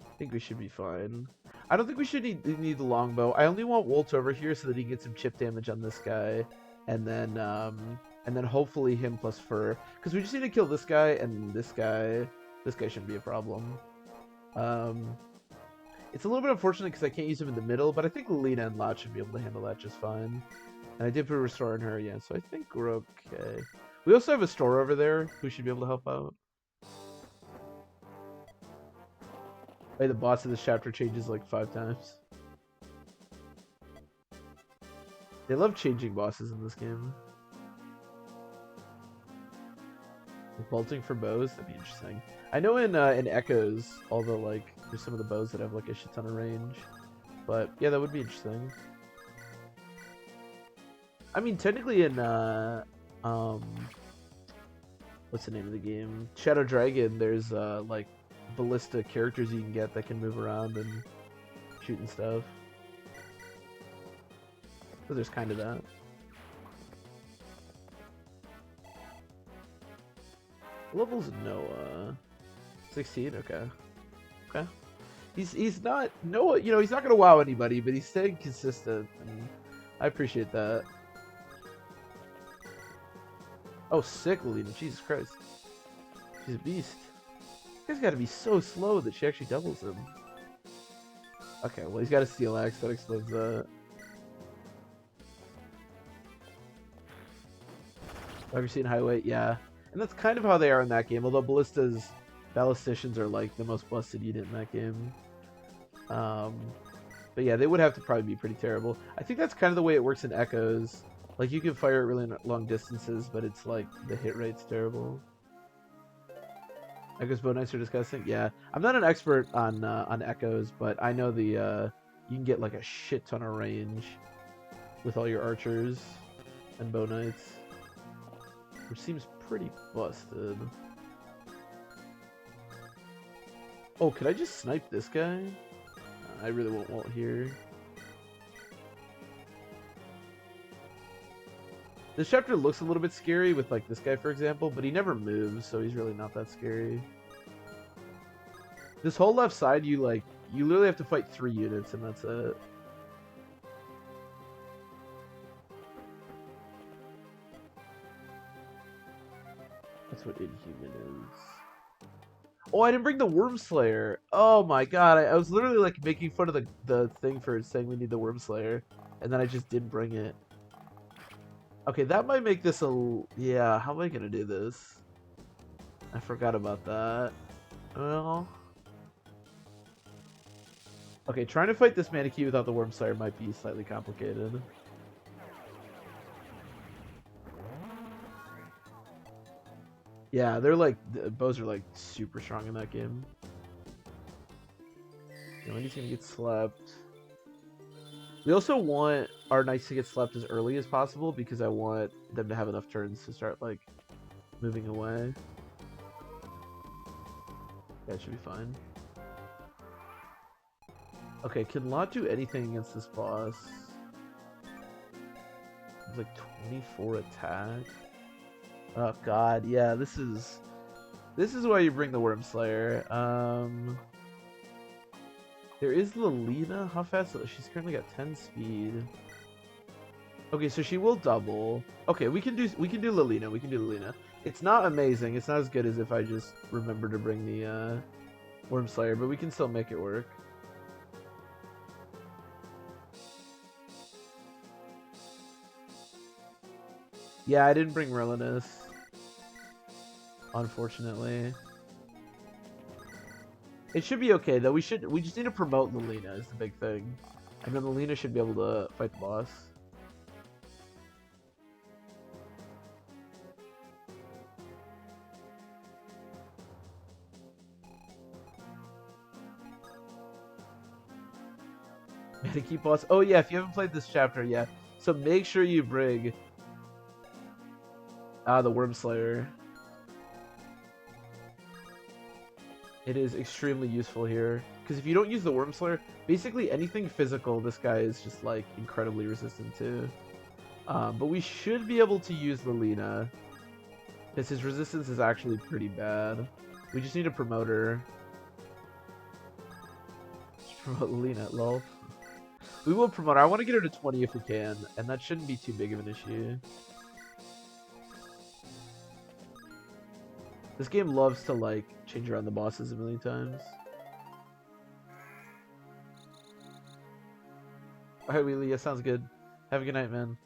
I think we should be fine. I don't think we should need the longbow. I only want Walt over here so that he gets some chip damage on this guy, and then hopefully him plus Fur, because we just need to kill this guy and this guy. This guy shouldn't be a problem. It's a little bit unfortunate because I can't use him in the middle, but I think Lilina and Lot should be able to handle that just fine. And I did put a restore on her, yeah, so I think we're okay. We also have a store over there who should be able to help out. Hey, the boss of this chapter changes like 5 times. They love changing bosses in this game. Bolting for bows, that'd be interesting. I know in Echoes, although like there's some of the bows that have like a shit ton of range, but yeah, that would be interesting. I mean, technically in what's the name of the game? Shadow Dragon. There's like ballista characters you can get that can move around and shoot and stuff. So there's kind of that. Levels Noah 16. Okay. Okay. He's not Noah. You know, he's not gonna wow anybody, but he's staying consistent, and I appreciate that. Oh, sick, Lolita. Jesus Christ. She's a beast. This guy's got to be so slow that she actually doubles him. Okay, well, he's got a steel axe that explodes that. Have you seen Highway? Yeah. And that's kind of how they are in that game, although ballisticians are like the most busted unit in that game. But yeah, they would have to probably be pretty terrible. I think that's kind of the way it works in Echoes. Like, you can fire at really long distances, but it's like the hit rate's terrible. Echoes bow knights are disgusting. Yeah, I'm not an expert on Echoes, but I know you can get like a shit ton of range with all your archers and bow knights, which seems pretty busted. Oh, could I just snipe this guy? I really won't here. This chapter looks a little bit scary with like this guy, for example, but he never moves, so he's really not that scary. This whole left side, you literally have to fight 3 units, and that's it. That's what Inhuman is. Oh, I didn't bring the Worm Slayer. Oh my god, I was literally like making fun of the thing for saying we need the Worm Slayer, and then I just didn't bring it. Okay, that might make this a... Yeah, how am I gonna do this? I forgot about that. Well... Okay, trying to fight this Manakee without the Worm Slayer might be slightly complicated. Yeah, they're like... The bows are like super strong in that game. Wendy's gonna get slept. We also want our knights to get slept as early as possible because I want them to have enough turns to start like moving away. That should be fine. Okay, can Lot do anything against this boss? It's like 24 attack. Oh god, yeah, this is why you bring the Worm Slayer. There is Lilina. How fast? She's currently got 10 speed. Okay, so she will double. Okay, we can do Lilina. We can do Lilina. It's not amazing. It's not as good as if I just remember to bring the Worm Slayer, but we can still make it work. Yeah, I didn't bring Relinus, unfortunately. It should be okay though. We just need to promote Lilina is the big thing, and then Lilina should be able to fight the boss. Manakee boss. Oh yeah, if you haven't played this chapter yet, so make sure you bring the Worm Slayer. It is extremely useful here, because if you don't use the Worm Slayer, basically anything physical this guy is just like incredibly resistant to. But we should be able to use Lilina, because his resistance is actually pretty bad. We just need a promoter. Just promote Lilina, lol. We will promote her. I want to get her to 20 if we can, and that shouldn't be too big of an issue. This game loves to like change around the bosses a million times. Alright, Wheelie, yeah, sounds good. Have a good night, man.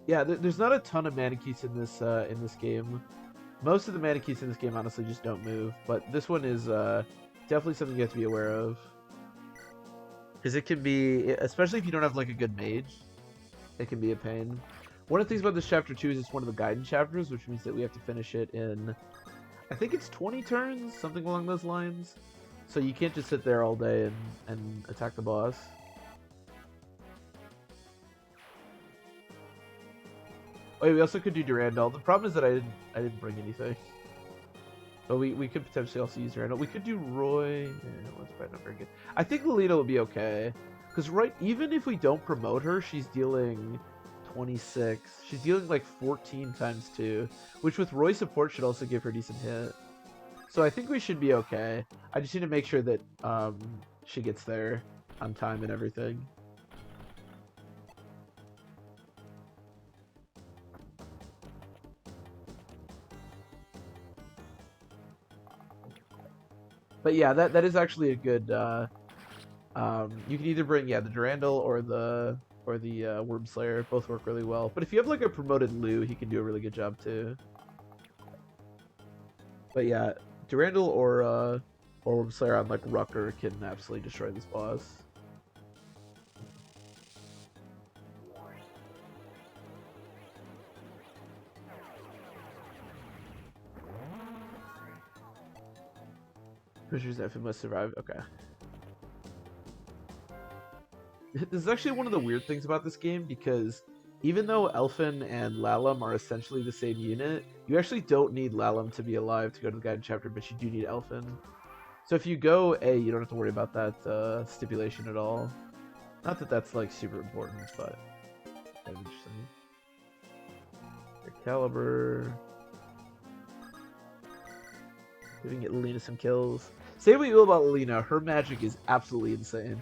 Yeah, there's not a ton of Manakees in this game. Most of the Manakees in this game honestly just don't move, but this one is definitely something you have to be aware of. Because it can be, especially if you don't have like a good mage, it can be a pain. One of the things about this chapter too is it's one of the guidance chapters, which means that we have to finish it in, I think it's 20 turns, something along those lines. So you can't just sit there all day and attack the boss. Oh yeah, we also could do Durandal. The problem is that I didn't bring anything. But we could potentially also use Durandal. We could do Roy. Yeah, that's probably not very good. I think Lolita will be okay. Because even if we don't promote her, she's dealing 26. She's dealing like 14 times 2, which with Roy support should also give her a decent hit. So I think we should be okay. I just need to make sure that she gets there on time and everything. But yeah, that is actually a good. You can either bring the Durandal or the Worm Slayer. Both work really well. But if you have like a promoted Lou, he can do a really good job too. But yeah, Durandal or Worm Slayer on like Rucker can absolutely destroy this boss. Pushers FE must survive. Okay. This is actually one of the weird things about this game because even though Elfin and Lalum are essentially the same unit, you actually don't need Lalum to be alive to go to the Guided Chapter, but you do need Elfin. So if you go A, you don't have to worry about that stipulation at all. Not that that's like super important, but kind of interesting. Caliber. We can get Lilina some kills. Say what you will about Lilina, her magic is absolutely insane.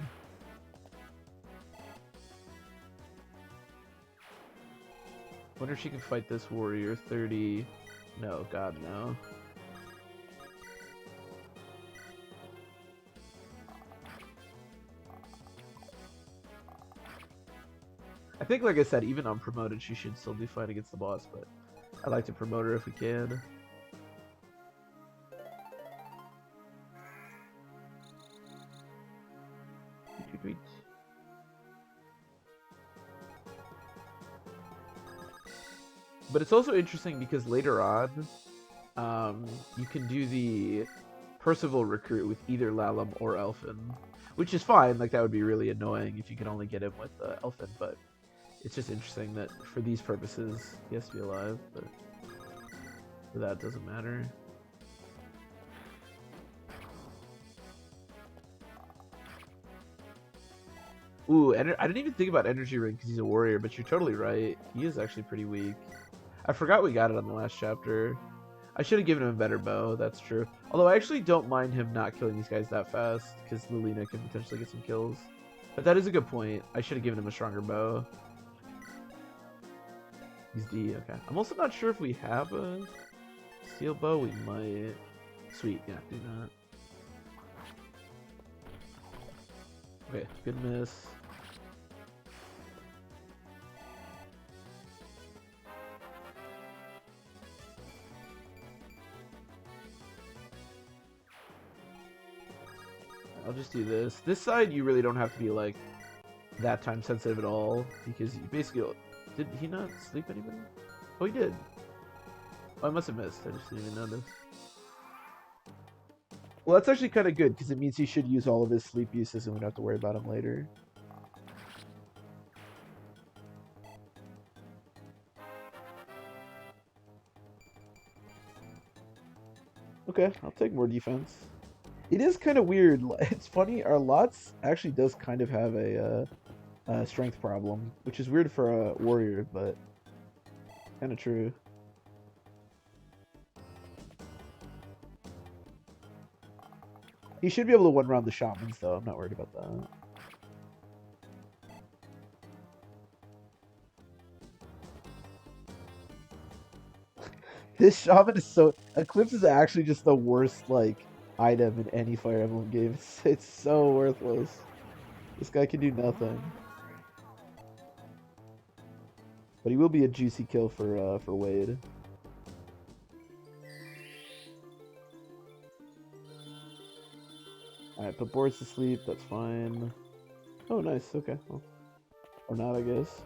Wonder if she can fight this warrior. 30. No, God, no. I think, like I said, even unpromoted, she should still be fine against the boss, but I'd like to promote her if we can. But it's also interesting because later on, you can do the Percival recruit with either Lalum or Elfin, which is fine. Like, that would be really annoying if you could only get him with Elfin, but it's just interesting that for these purposes, he has to be alive, but for that, it doesn't matter. Ooh, I didn't even think about Energy Ring because he's a warrior, but you're totally right. He is actually pretty weak. I forgot we got it on the last chapter. I should have given him a better bow, that's true. Although I actually don't mind him not killing these guys that fast, because Lilina can potentially get some kills. But that is a good point. I should have given him a stronger bow. He's D, okay. I'm also not sure if we have a steel bow. We might. Sweet, yeah, do that. Okay, good miss. I'll just do this. This side, you really don't have to be, like, that time sensitive at all, because you basically... Did he not sleep anybody? Oh, he did. Oh, I must have missed. I just didn't even notice. Well, that's actually kind of good, because it means he should use all of his sleep uses and we don't have to worry about him later. Okay, I'll take more defense. It is kind of weird. It's funny, our Lots actually does kind of have a strength problem, which is weird for a warrior, but kind of true. He should be able to one round the shamans, though. I'm not worried about that. This shaman is so... Eclipse is actually just the worst, like, item in any Fire Emblem game. It's so worthless. This guy can do nothing. But he will be a juicy kill for Wade. Alright, put boards to sleep, that's fine. Oh, nice, okay. Well, or not, I guess.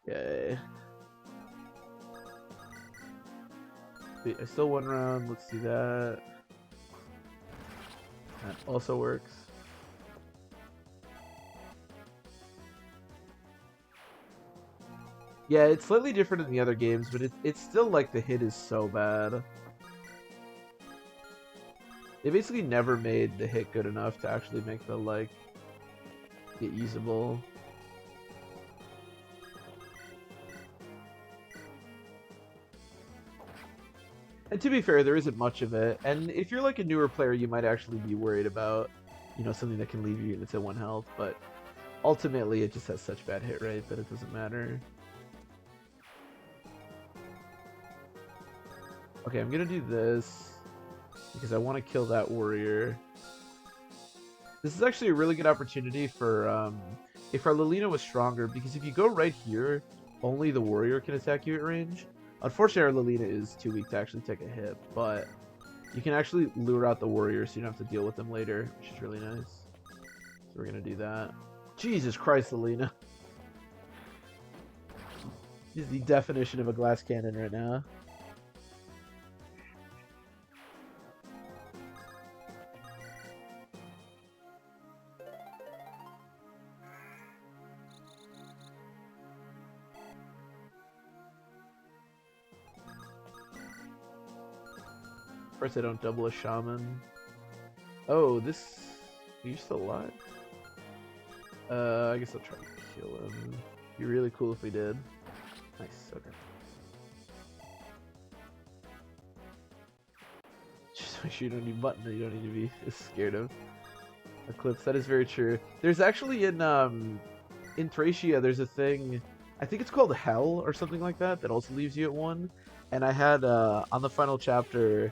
Yay. Wait, I still one round, let's do that. That also works. Yeah, it's slightly different in the other games, but it's still like the hit is so bad. They basically never made the hit good enough to actually make the, like, get usable. And to be fair, there isn't much of it. And if you're like a newer player, you might actually be worried about, you know, something that can leave your units at 1 health. But ultimately, it just has such bad hit rate that it doesn't matter. Okay, I'm gonna do this because I want to kill that warrior. This is actually a really good opportunity for if our Lilina was stronger, because if you go right here, only the warrior can attack you at range. Unfortunately, our Lilina is too weak to actually take a hit, but you can actually lure out the warrior so you don't have to deal with them later, which is really nice. So we're gonna do that. Jesus Christ, Lilina. She's the definition of a glass cannon right now. Of course, I don't double a shaman. Oh, this... Are you still alive? I guess I'll try to kill him. It'd be really cool if we did. Nice, okay. Just make sure you don't need button that you don't need to be scared of. Eclipse, that is very true. There's actually in Thracia, there's a thing, I think it's called Hell or something like that, that also leaves you at 1. And I had, on the final chapter,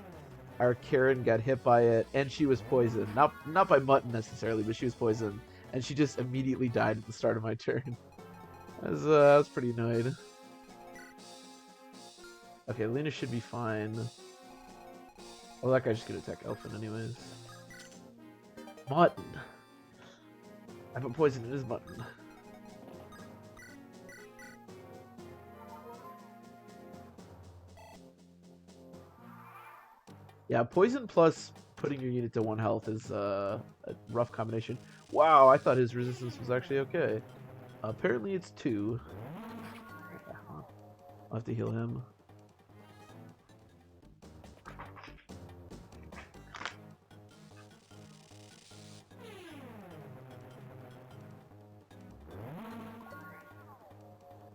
our Karen got hit by it, and she was poisoned. Not by mutton necessarily, but she was poisoned. And she just immediately died at the start of my turn. I was pretty annoyed. Okay, Lena should be fine. Oh, that guy's just gonna attack Elfin anyways. Mutton. I put poison in his mutton. Yeah, poison plus putting your unit to 1 health is a rough combination. Wow, I thought his resistance was actually okay. Apparently it's 2. I'll have to heal him.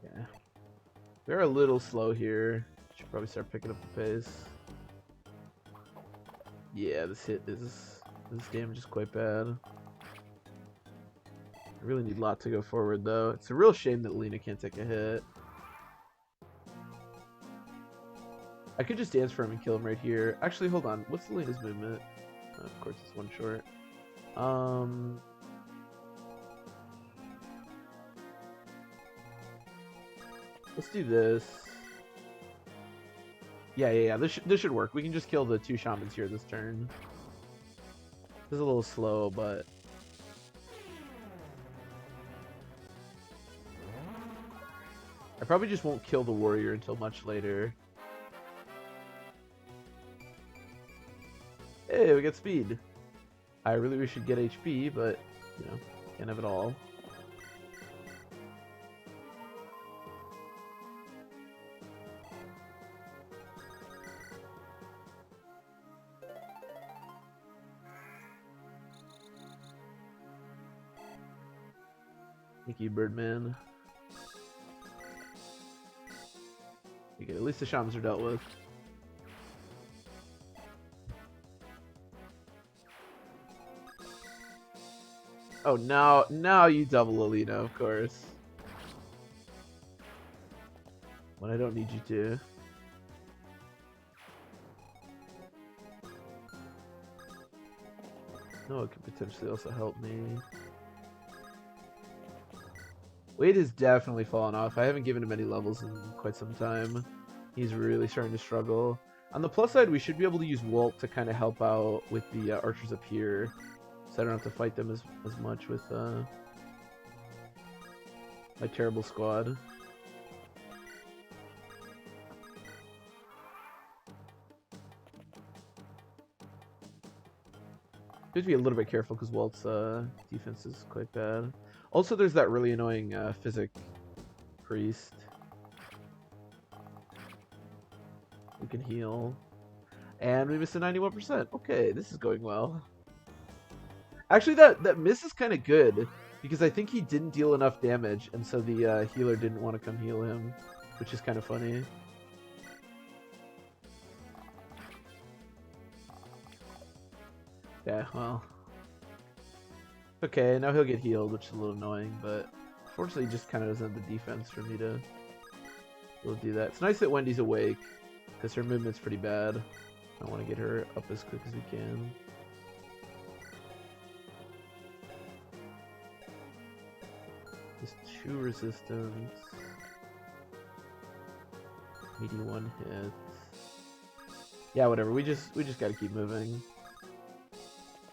Yeah. They're a little slow here. Should probably start picking up the pace. Yeah, this damage is quite bad. I really need Lot to go forward though. It's a real shame that Lena can't take a hit. I could just dance for him and kill him right here. Actually, hold on. What's Lena's movement? Oh, of course, it's 1 short. Let's do this. Yeah. This should work. We can just kill the 2 shamans here this turn. This is a little slow, but I probably just won't kill the warrior until much later. Hey, we got speed. I really wish we'd get HP, but, you know, can't have it all. Thank you, Birdman. Okay, at least the shamans are dealt with. Oh, now you double Alina, of course. When I don't need you to. No, it could potentially also help me. Wade has definitely fallen off. I haven't given him any levels in quite some time. He's really starting to struggle. On the plus side, we should be able to use Walt to kind of help out with the archers up here. So I don't have to fight them as much with my terrible squad. We have to be a little bit careful because Walt's defense is quite bad. Also, there's that really annoying Physic Priest. We can heal. And we missed a 91%. Okay, this is going well. Actually, that miss is kind of good, because I think he didn't deal enough damage, and so the healer didn't want to come heal him, which is kind of funny. Yeah, well. Okay, now he'll get healed, which is a little annoying, but fortunately he just kind of doesn't have the defense for me to be able to do that. It's nice that Wendy's awake. Because her movement's pretty bad. I want to get her up as quick as we can. Just 2 resistance. Meaty 1 hit. Yeah, whatever. We just gotta keep moving.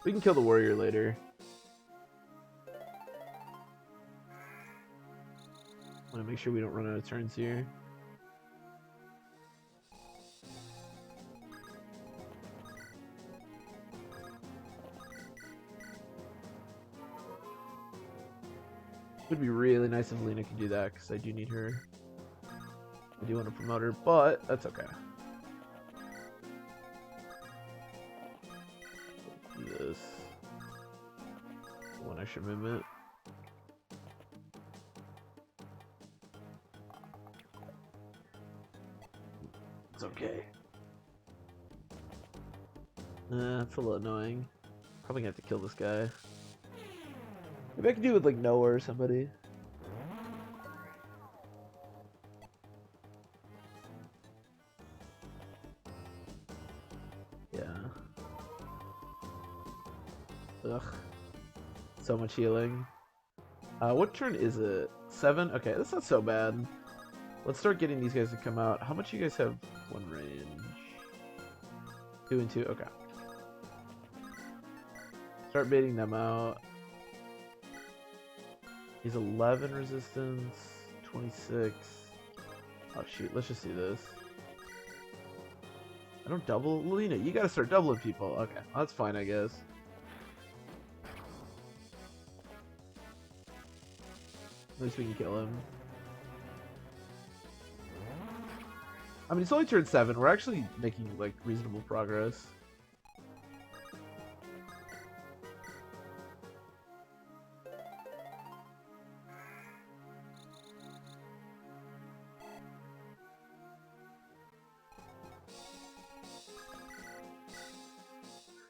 We can kill the warrior later. Want to make sure we don't run out of turns here. Would be really nice if Lena could do that, because I do need her. I do want to promote her, but that's okay. Do this. 1 extra movement. It's okay. It's a little annoying. Probably gonna have to kill this guy. Maybe I can do it with like Noah or somebody. Yeah. Ugh. So much healing. What turn is it? 7? Okay, that's not so bad. Let's start getting these guys to come out. How much do you guys have? 1 range. 2 and 2. Okay. Start baiting them out. He's 11 resistance, 26. Oh shoot, let's just do this. I don't double. Lena, you gotta start doubling people. Okay, well, that's fine, I guess. At least we can kill him. I mean, it's only turn 7. We're actually making, like, reasonable progress.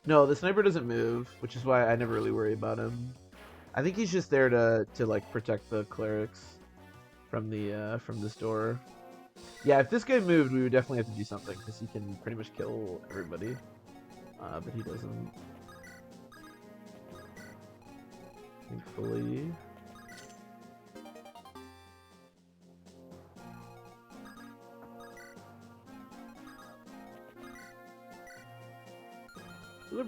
No, the sniper doesn't move, which is why I never really worry about him. I think he's just there to like protect the clerics from the from this door. Yeah, if this guy moved, we would definitely have to do something because he can pretty much kill everybody. But he doesn't. Thankfully.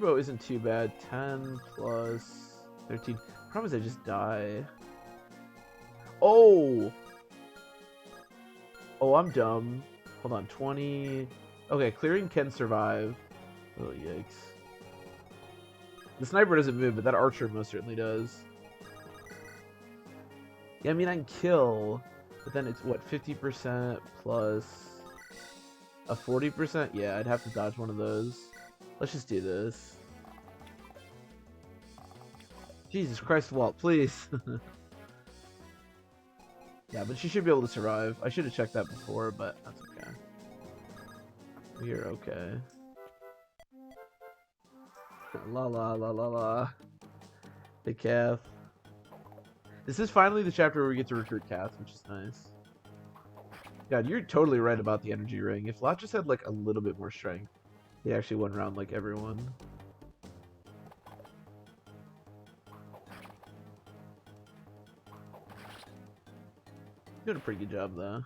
Bow isn't too bad. 10 plus 13. Problem is I just die. Oh! Oh, I'm dumb. Hold on, 20. Okay, clearing can survive. Oh, yikes. The sniper doesn't move, but that archer most certainly does. Yeah, I mean, I can kill, but then it's what, 50% plus a 40%? Yeah, I'd have to dodge one of those. Let's just do this. Jesus Christ, Walt, please. Yeah, but she should be able to survive. I should have checked that before, but that's okay. We're okay. La la la la la. Hey, Kath. This is finally the chapter where we get to recruit Kath, which is nice. God, you're totally right about the energy ring. If Lot just had like a little bit more strength, he actually went around like everyone. Doing a pretty good job though.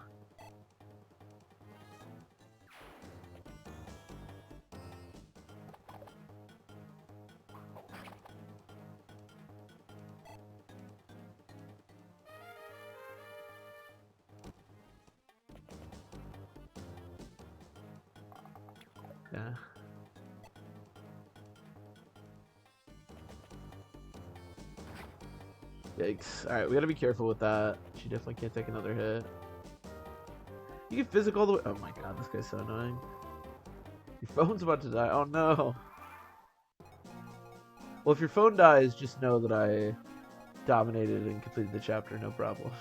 Yeah. Yikes. Alright, we gotta be careful with that. She definitely can't take another hit. You can physic all the way. Oh my god, this guy's so annoying. Your phone's about to die. Oh no. Well, if your phone dies, just know that I dominated and completed the chapter, no problem.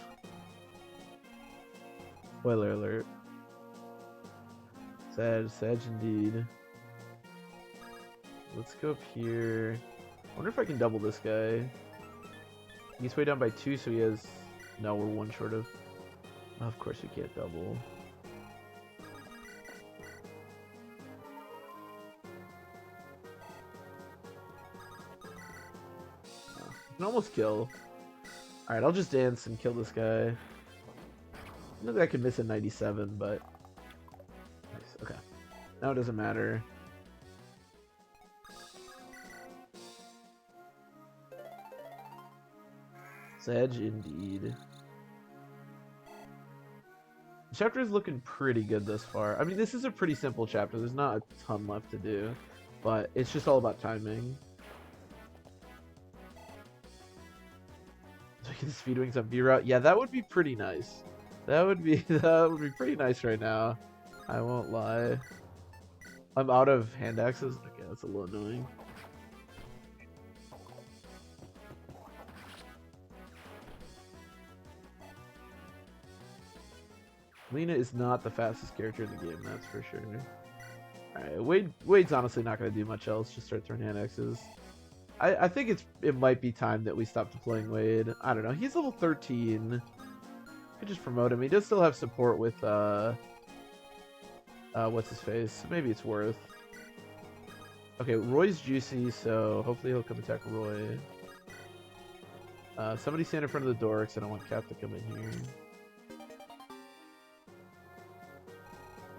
Spoiler alert. Sad indeed. Let's go up here. I wonder if I can double this guy. He's way down by 2, so he has... No, we're 1 short of... Oh, of course we can't double. Can almost kill. Alright, I'll just dance and kill this guy. I know that I could miss a 97, but... Nice, okay. Now it doesn't matter. Sedge, indeed. The chapter is looking pretty good thus far. I mean, this is a pretty simple chapter. There's not a ton left to do, but it's just all about timing. Look at the speed wings on B route. Yeah, that would be pretty nice. That would be pretty nice right now. I won't lie. I'm out of hand axes. Okay, that's a little annoying. Lena is not the fastest character in the game, that's for sure. Alright, Wade's honestly not going to do much else, just start throwing hand axes. I think it might be time that we stop deploying Wade. I don't know, he's level 13. Could just promote him. He does still have support with, what's his face? Maybe it's worth. Okay, Roy's juicy, so hopefully he'll come attack Roy. Somebody stand in front of the door, because I don't want Cap to come in here.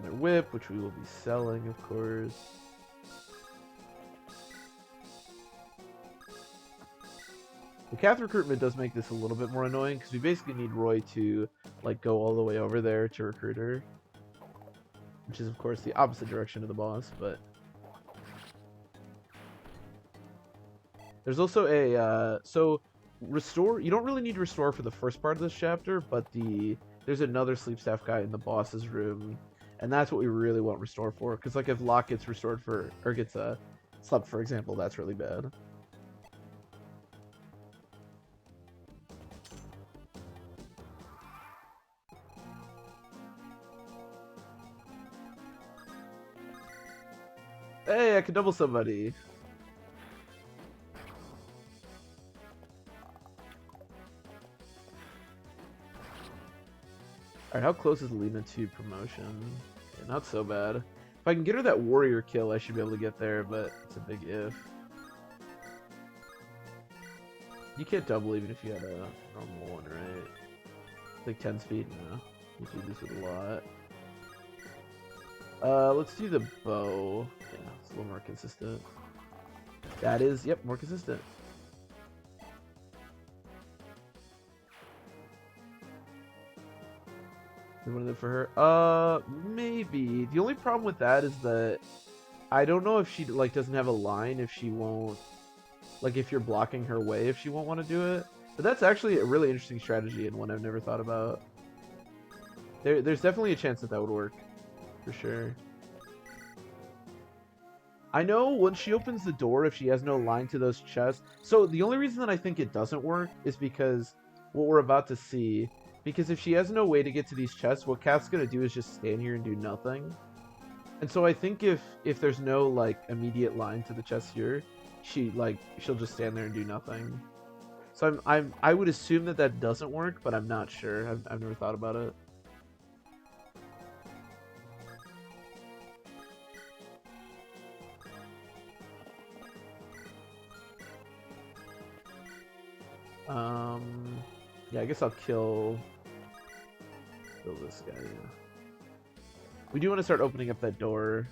Their whip, which we will be selling, of course. The Cath recruitment does make this a little bit more annoying because we basically need Roy to like go all the way over there to recruit her, which is of course the opposite direction of the boss. But there's also a so restore. You don't really need to restore for the first part of this chapter, but there's another sleep staff guy in the boss's room. And that's what we really want restore for, because like if Locke gets restored for, or gets slept, for example, that's really bad. Hey, I can double somebody. Alright, how close is Lena to promotion? Okay, not so bad. If I can get her that warrior kill, I should be able to get there, but it's a big if. You can't double even if you had a normal one, right? Like 10 speed? No. You do this with a lot. Let's do the bow. Yeah, it's a little more consistent. That is, yep, more consistent. We want to live for her? Maybe. The only problem with that is that I don't know if she like doesn't have a line, if she won't, like if you're blocking her way, if she won't want to do it. But that's actually a really interesting strategy and one I've never thought about. There's definitely a chance that that would work, for sure. I know once she opens the door, if she has no line to those chests. So the only reason that I think it doesn't work is because what we're about to see. Because if she has no way to get to these chests, what Kath's gonna do is just stand here and do nothing. And so I think if there's no like immediate line to the chest here, she'll just stand there and do nothing. So I would assume that that doesn't work, but I'm not sure. I've never thought about it. Yeah, I guess I'll kill this guy, yeah. We do want to start opening up that door.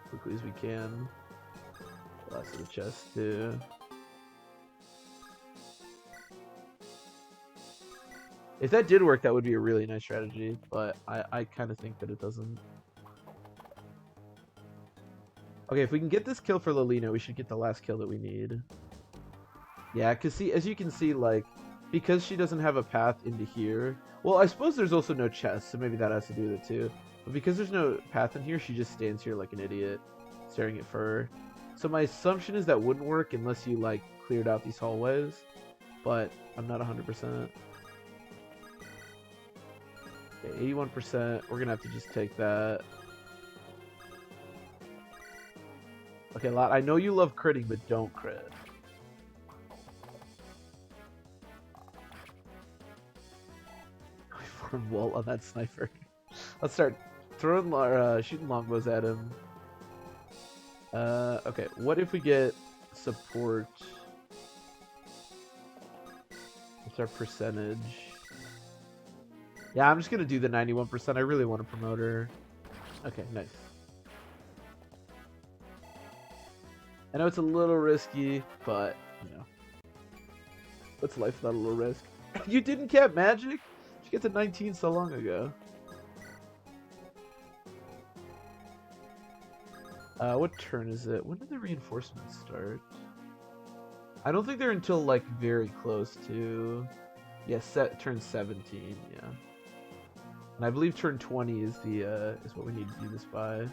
Quickly as we can. Last of the chest, too. If that did work, that would be a really nice strategy, but I kind of think that it doesn't. Okay, if we can get this kill for Lilina, we should get the last kill that we need. Yeah, because see, as you can see, like, because she doesn't have a path into here. Well, I suppose there's also no chest, so maybe that has to do with it too. But because there's no path in here, she just stands here like an idiot, staring at fur. So my assumption is that wouldn't work unless you, like, cleared out these hallways. But I'm not 100%. Okay, 81%. We're gonna have to just take that. Okay, Lot, I know you love critting, but don't crit. We formed wall on that sniper. Let's start throwing, shooting longbows at him. Okay, what if we get support? What's our percentage? Yeah, I'm just gonna do the 91%. I really want to promote her. Okay, nice. I know it's a little risky, but, you know. What's life without a little risk? You didn't cap magic? She got to 19 so long ago. What turn is it? When did the reinforcements start? I don't think they're until, like, very close to... Yeah, turn 17, yeah. And I believe turn 20 is is what we need to do this by.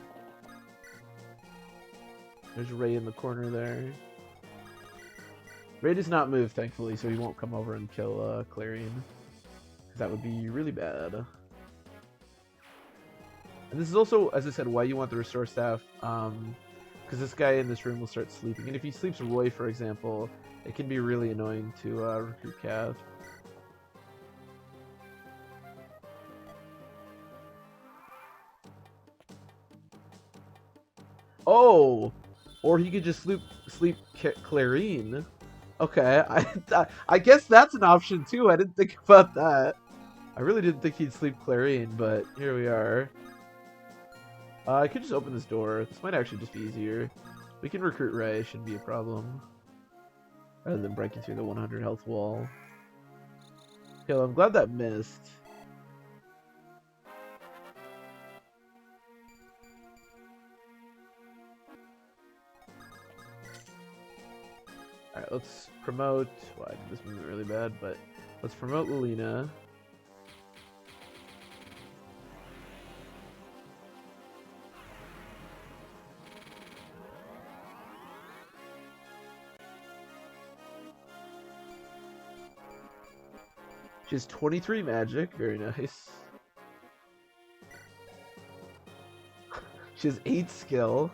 There's Ray in the corner there. Ray does not move, thankfully, so he won't come over and kill Clarion. That would be really bad. And this is also, as I said, why you want the restore staff. Because this guy in this room will start sleeping. And if he sleeps Roy, for example, it can be really annoying to recruit Cav. Oh! Or he could just sleep Clarine. Okay, I guess that's an option too. I didn't think about that. I really didn't think he'd sleep Clarine, but here we are. I could just open this door. This might actually just be easier. We can recruit Ray, shouldn't be a problem. Rather than breaking through the 100 health wall. Okay, well, I'm glad that missed. Alright, let's promote... Well, I did this movement really bad, but let's promote Lilina. She has 23 magic, very nice. She has 8 skill,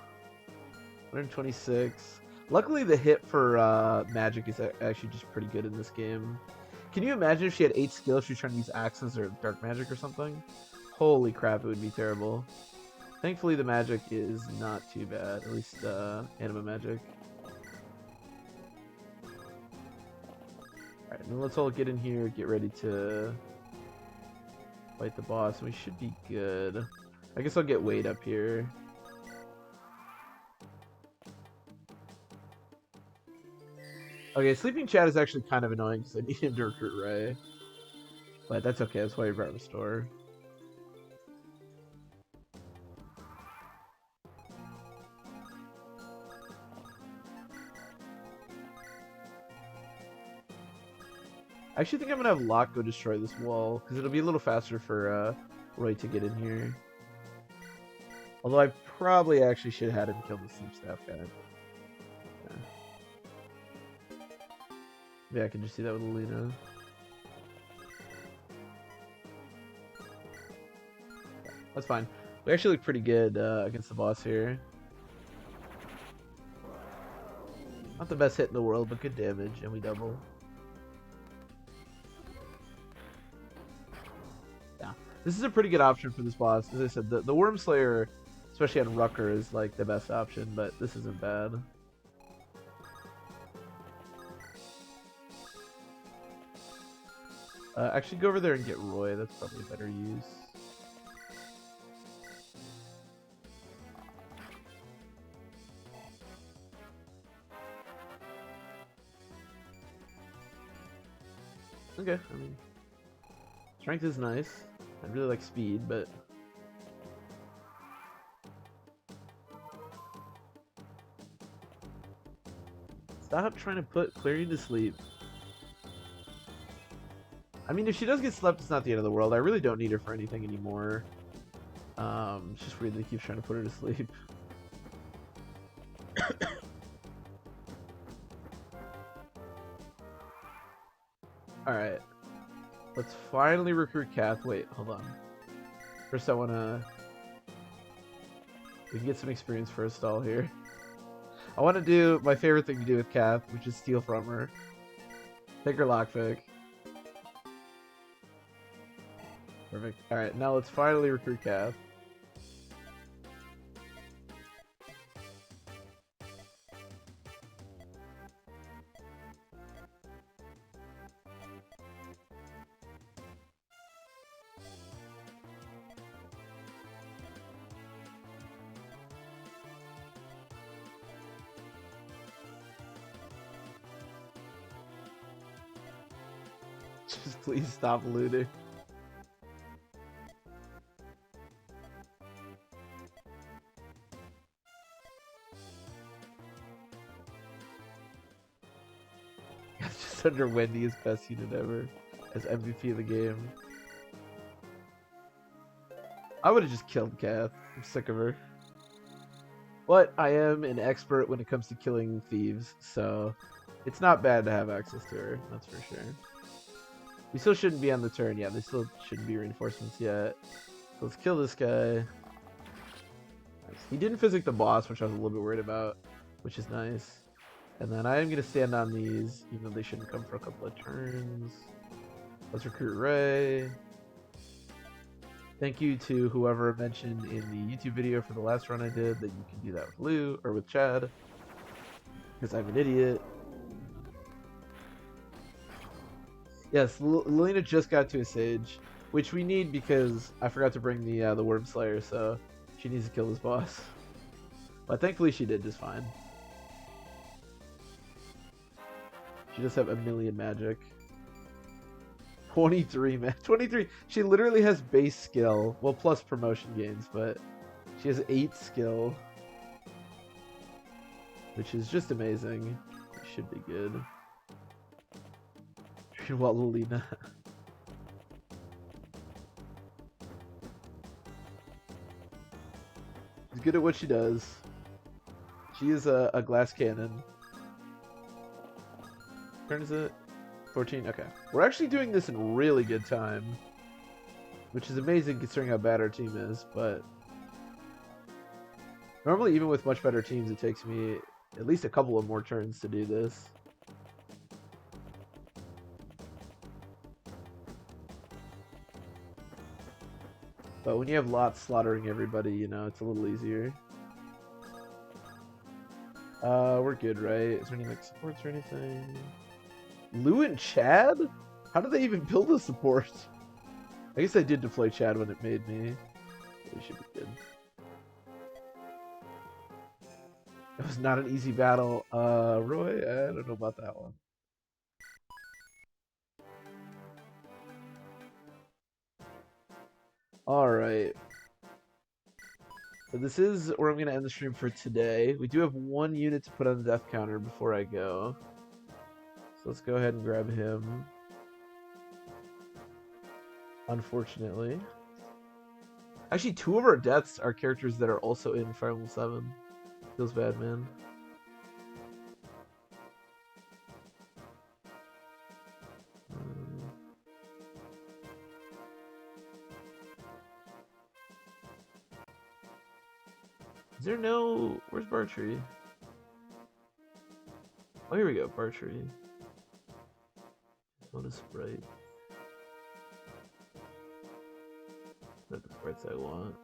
126. Luckily, the hit for magic is actually just pretty good in this game. Can you imagine if she had 8 skill if she was trying to use axes or dark magic or something? Holy crap, it would be terrible. Thankfully, the magic is not too bad, at least anima magic. Alright, now let's all get in here, get ready to fight the boss. We should be good. I guess I'll get Wade up here. Okay, sleeping Chad is actually kind of annoying because I need him to recruit Ray. But that's okay, that's why we brought Restore. I actually think I'm gonna have Locke go destroy this wall, because it'll be a little faster for Roy to get in here. Although I probably actually should have had him kill the sleep staff guy. Yeah, I can just see that with Alina. That's fine. We actually look pretty good against the boss here. Not the best hit in the world, but good damage, and we double. Yeah, this is a pretty good option for this boss. As I said, the Worm Slayer, especially on Rucker, is like the best option, but this isn't bad. Actually, go over there and get Roy. That's probably a better use. Okay, I mean, strength is nice. I really like speed, but stop trying to put Clarion to sleep. I mean, if she does get slept, it's not the end of the world. I really don't need her for anything anymore. It's just weird that he keeps trying to put her to sleep. Alright. Let's finally recruit Kath. Wait, hold on. First I wanna... We can get some experience for a stall here. I want to do my favorite thing to do with Kath, which is steal from her. Take her lockpick. Perfect. Alright, now let's finally recruit Kath. Just please stop looting. Just under Wendy's best unit ever as MVP of the game. I would have just killed Kath. I'm sick of her. But I am an expert when it comes to killing thieves, so it's not bad to have access to her, that's for sure. We still shouldn't be on the turn, yeah, there still shouldn't be reinforcements yet. So let's kill this guy. Nice. He didn't physic the boss, which I was a little bit worried about, which is nice. And then I am going to stand on these, even though they shouldn't come for a couple of turns. Let's recruit Ray. Thank you to whoever mentioned in the YouTube video for the last run I did that you can do that with Lou, or with Chad. Because I'm an idiot. Yes, Lilina just got to a Sage, which we need because I forgot to bring the Worm Slayer, so she needs to kill this boss. But thankfully she did just fine. She does have a million magic. 23, man. 23. She literally has base skill. Well, plus promotion gains, but she has 8 skill. Which is just amazing. She should be good. Well, Lilina. She's good at what she does. She is a glass cannon. Turn is it? 14? Okay. We're actually doing this in really good time. Which is amazing considering how bad our team is, but... Normally, even with much better teams, it takes me at least a couple of more turns to do this. But when you have lots slaughtering everybody, you know, it's a little easier. We're good, right? Is there any, like, supports or anything? Lou and Chad? How did they even build a support? I guess I did deploy Chad when it made me. We should be good. It was not an easy battle. Roy? I don't know about that one. Alright. So this is where I'm going to end the stream for today. We do have one unit to put on the death counter before I go. So let's go ahead and grab him. Unfortunately. Actually, 2 of our deaths are characters that are also in Fire Emblem 7. Feels bad, man. Is there no... Where's Bartree? Oh, here we go, Bartree. What is Sprite? Is that the sprites I want?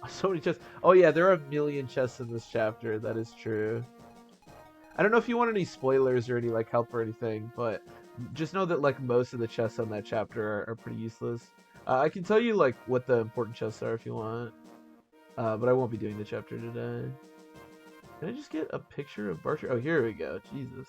So many chests. Oh yeah, there are a million chests in this chapter. That is true. I don't know if you want any spoilers or any like help or anything, but just know that like most of the chests on that chapter are pretty useless. I can tell you like what the important chests are if you want, but I won't be doing the chapter today. Can I just get a picture of Bartree? Oh, here we go. Jesus.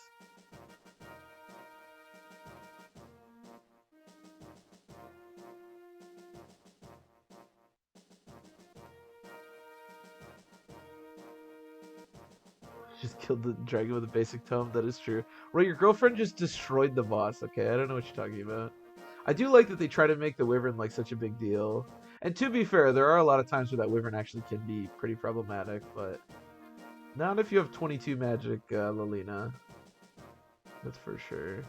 Just killed the dragon with a basic tome. That is true. Right, your girlfriend just destroyed the boss. Okay, I don't know what you're talking about. I do like that they try to make the wyvern like such a big deal. And to be fair, there are a lot of times where that wyvern actually can be pretty problematic, but not if you have 22 magic, Lilina. That's for sure.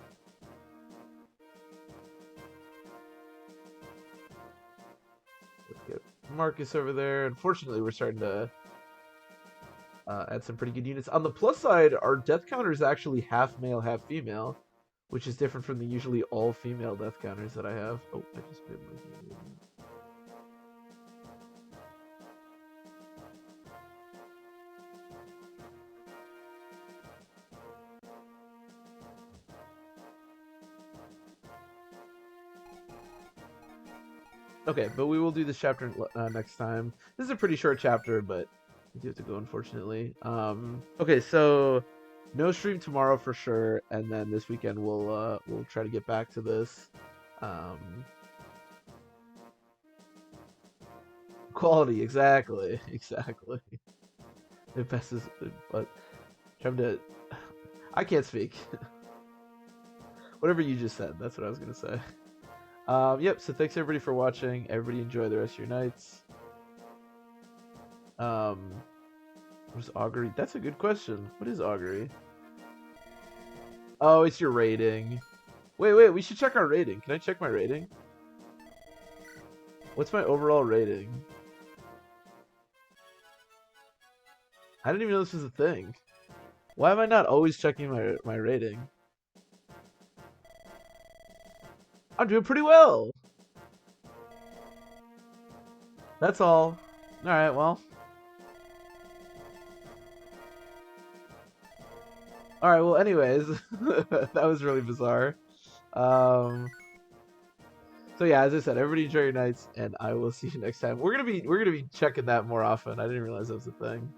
Let's get Marcus over there. Unfortunately, we're starting to add some pretty good units. On the plus side, our death counter is actually half male, half female, which is different from the usually all female death counters that I have. Oh, I just made my... Okay, but we will do this chapter next time. This is a pretty short chapter, but we do have to go, unfortunately. Okay, so no stream tomorrow for sure, and then this weekend we'll try to get back to this. Quality, exactly, exactly. It passes, but trying to. I can't speak. Whatever you just said, that's what I was gonna say. Yep. So thanks everybody for watching. Everybody enjoy the rest of your nights. What is augury? That's a good question. What is augury? Oh, it's your rating. Wait. We should check our rating. Can I check my rating? What's my overall rating? I didn't even know this was a thing. Why am I not always checking my rating? I'm doing pretty well. That's all. Alright, well. Alright, well, anyways. That was really bizarre. So yeah, as I said, everybody enjoy your nights, and I will see you next time. We're gonna be checking that more often. I didn't realize that was a thing.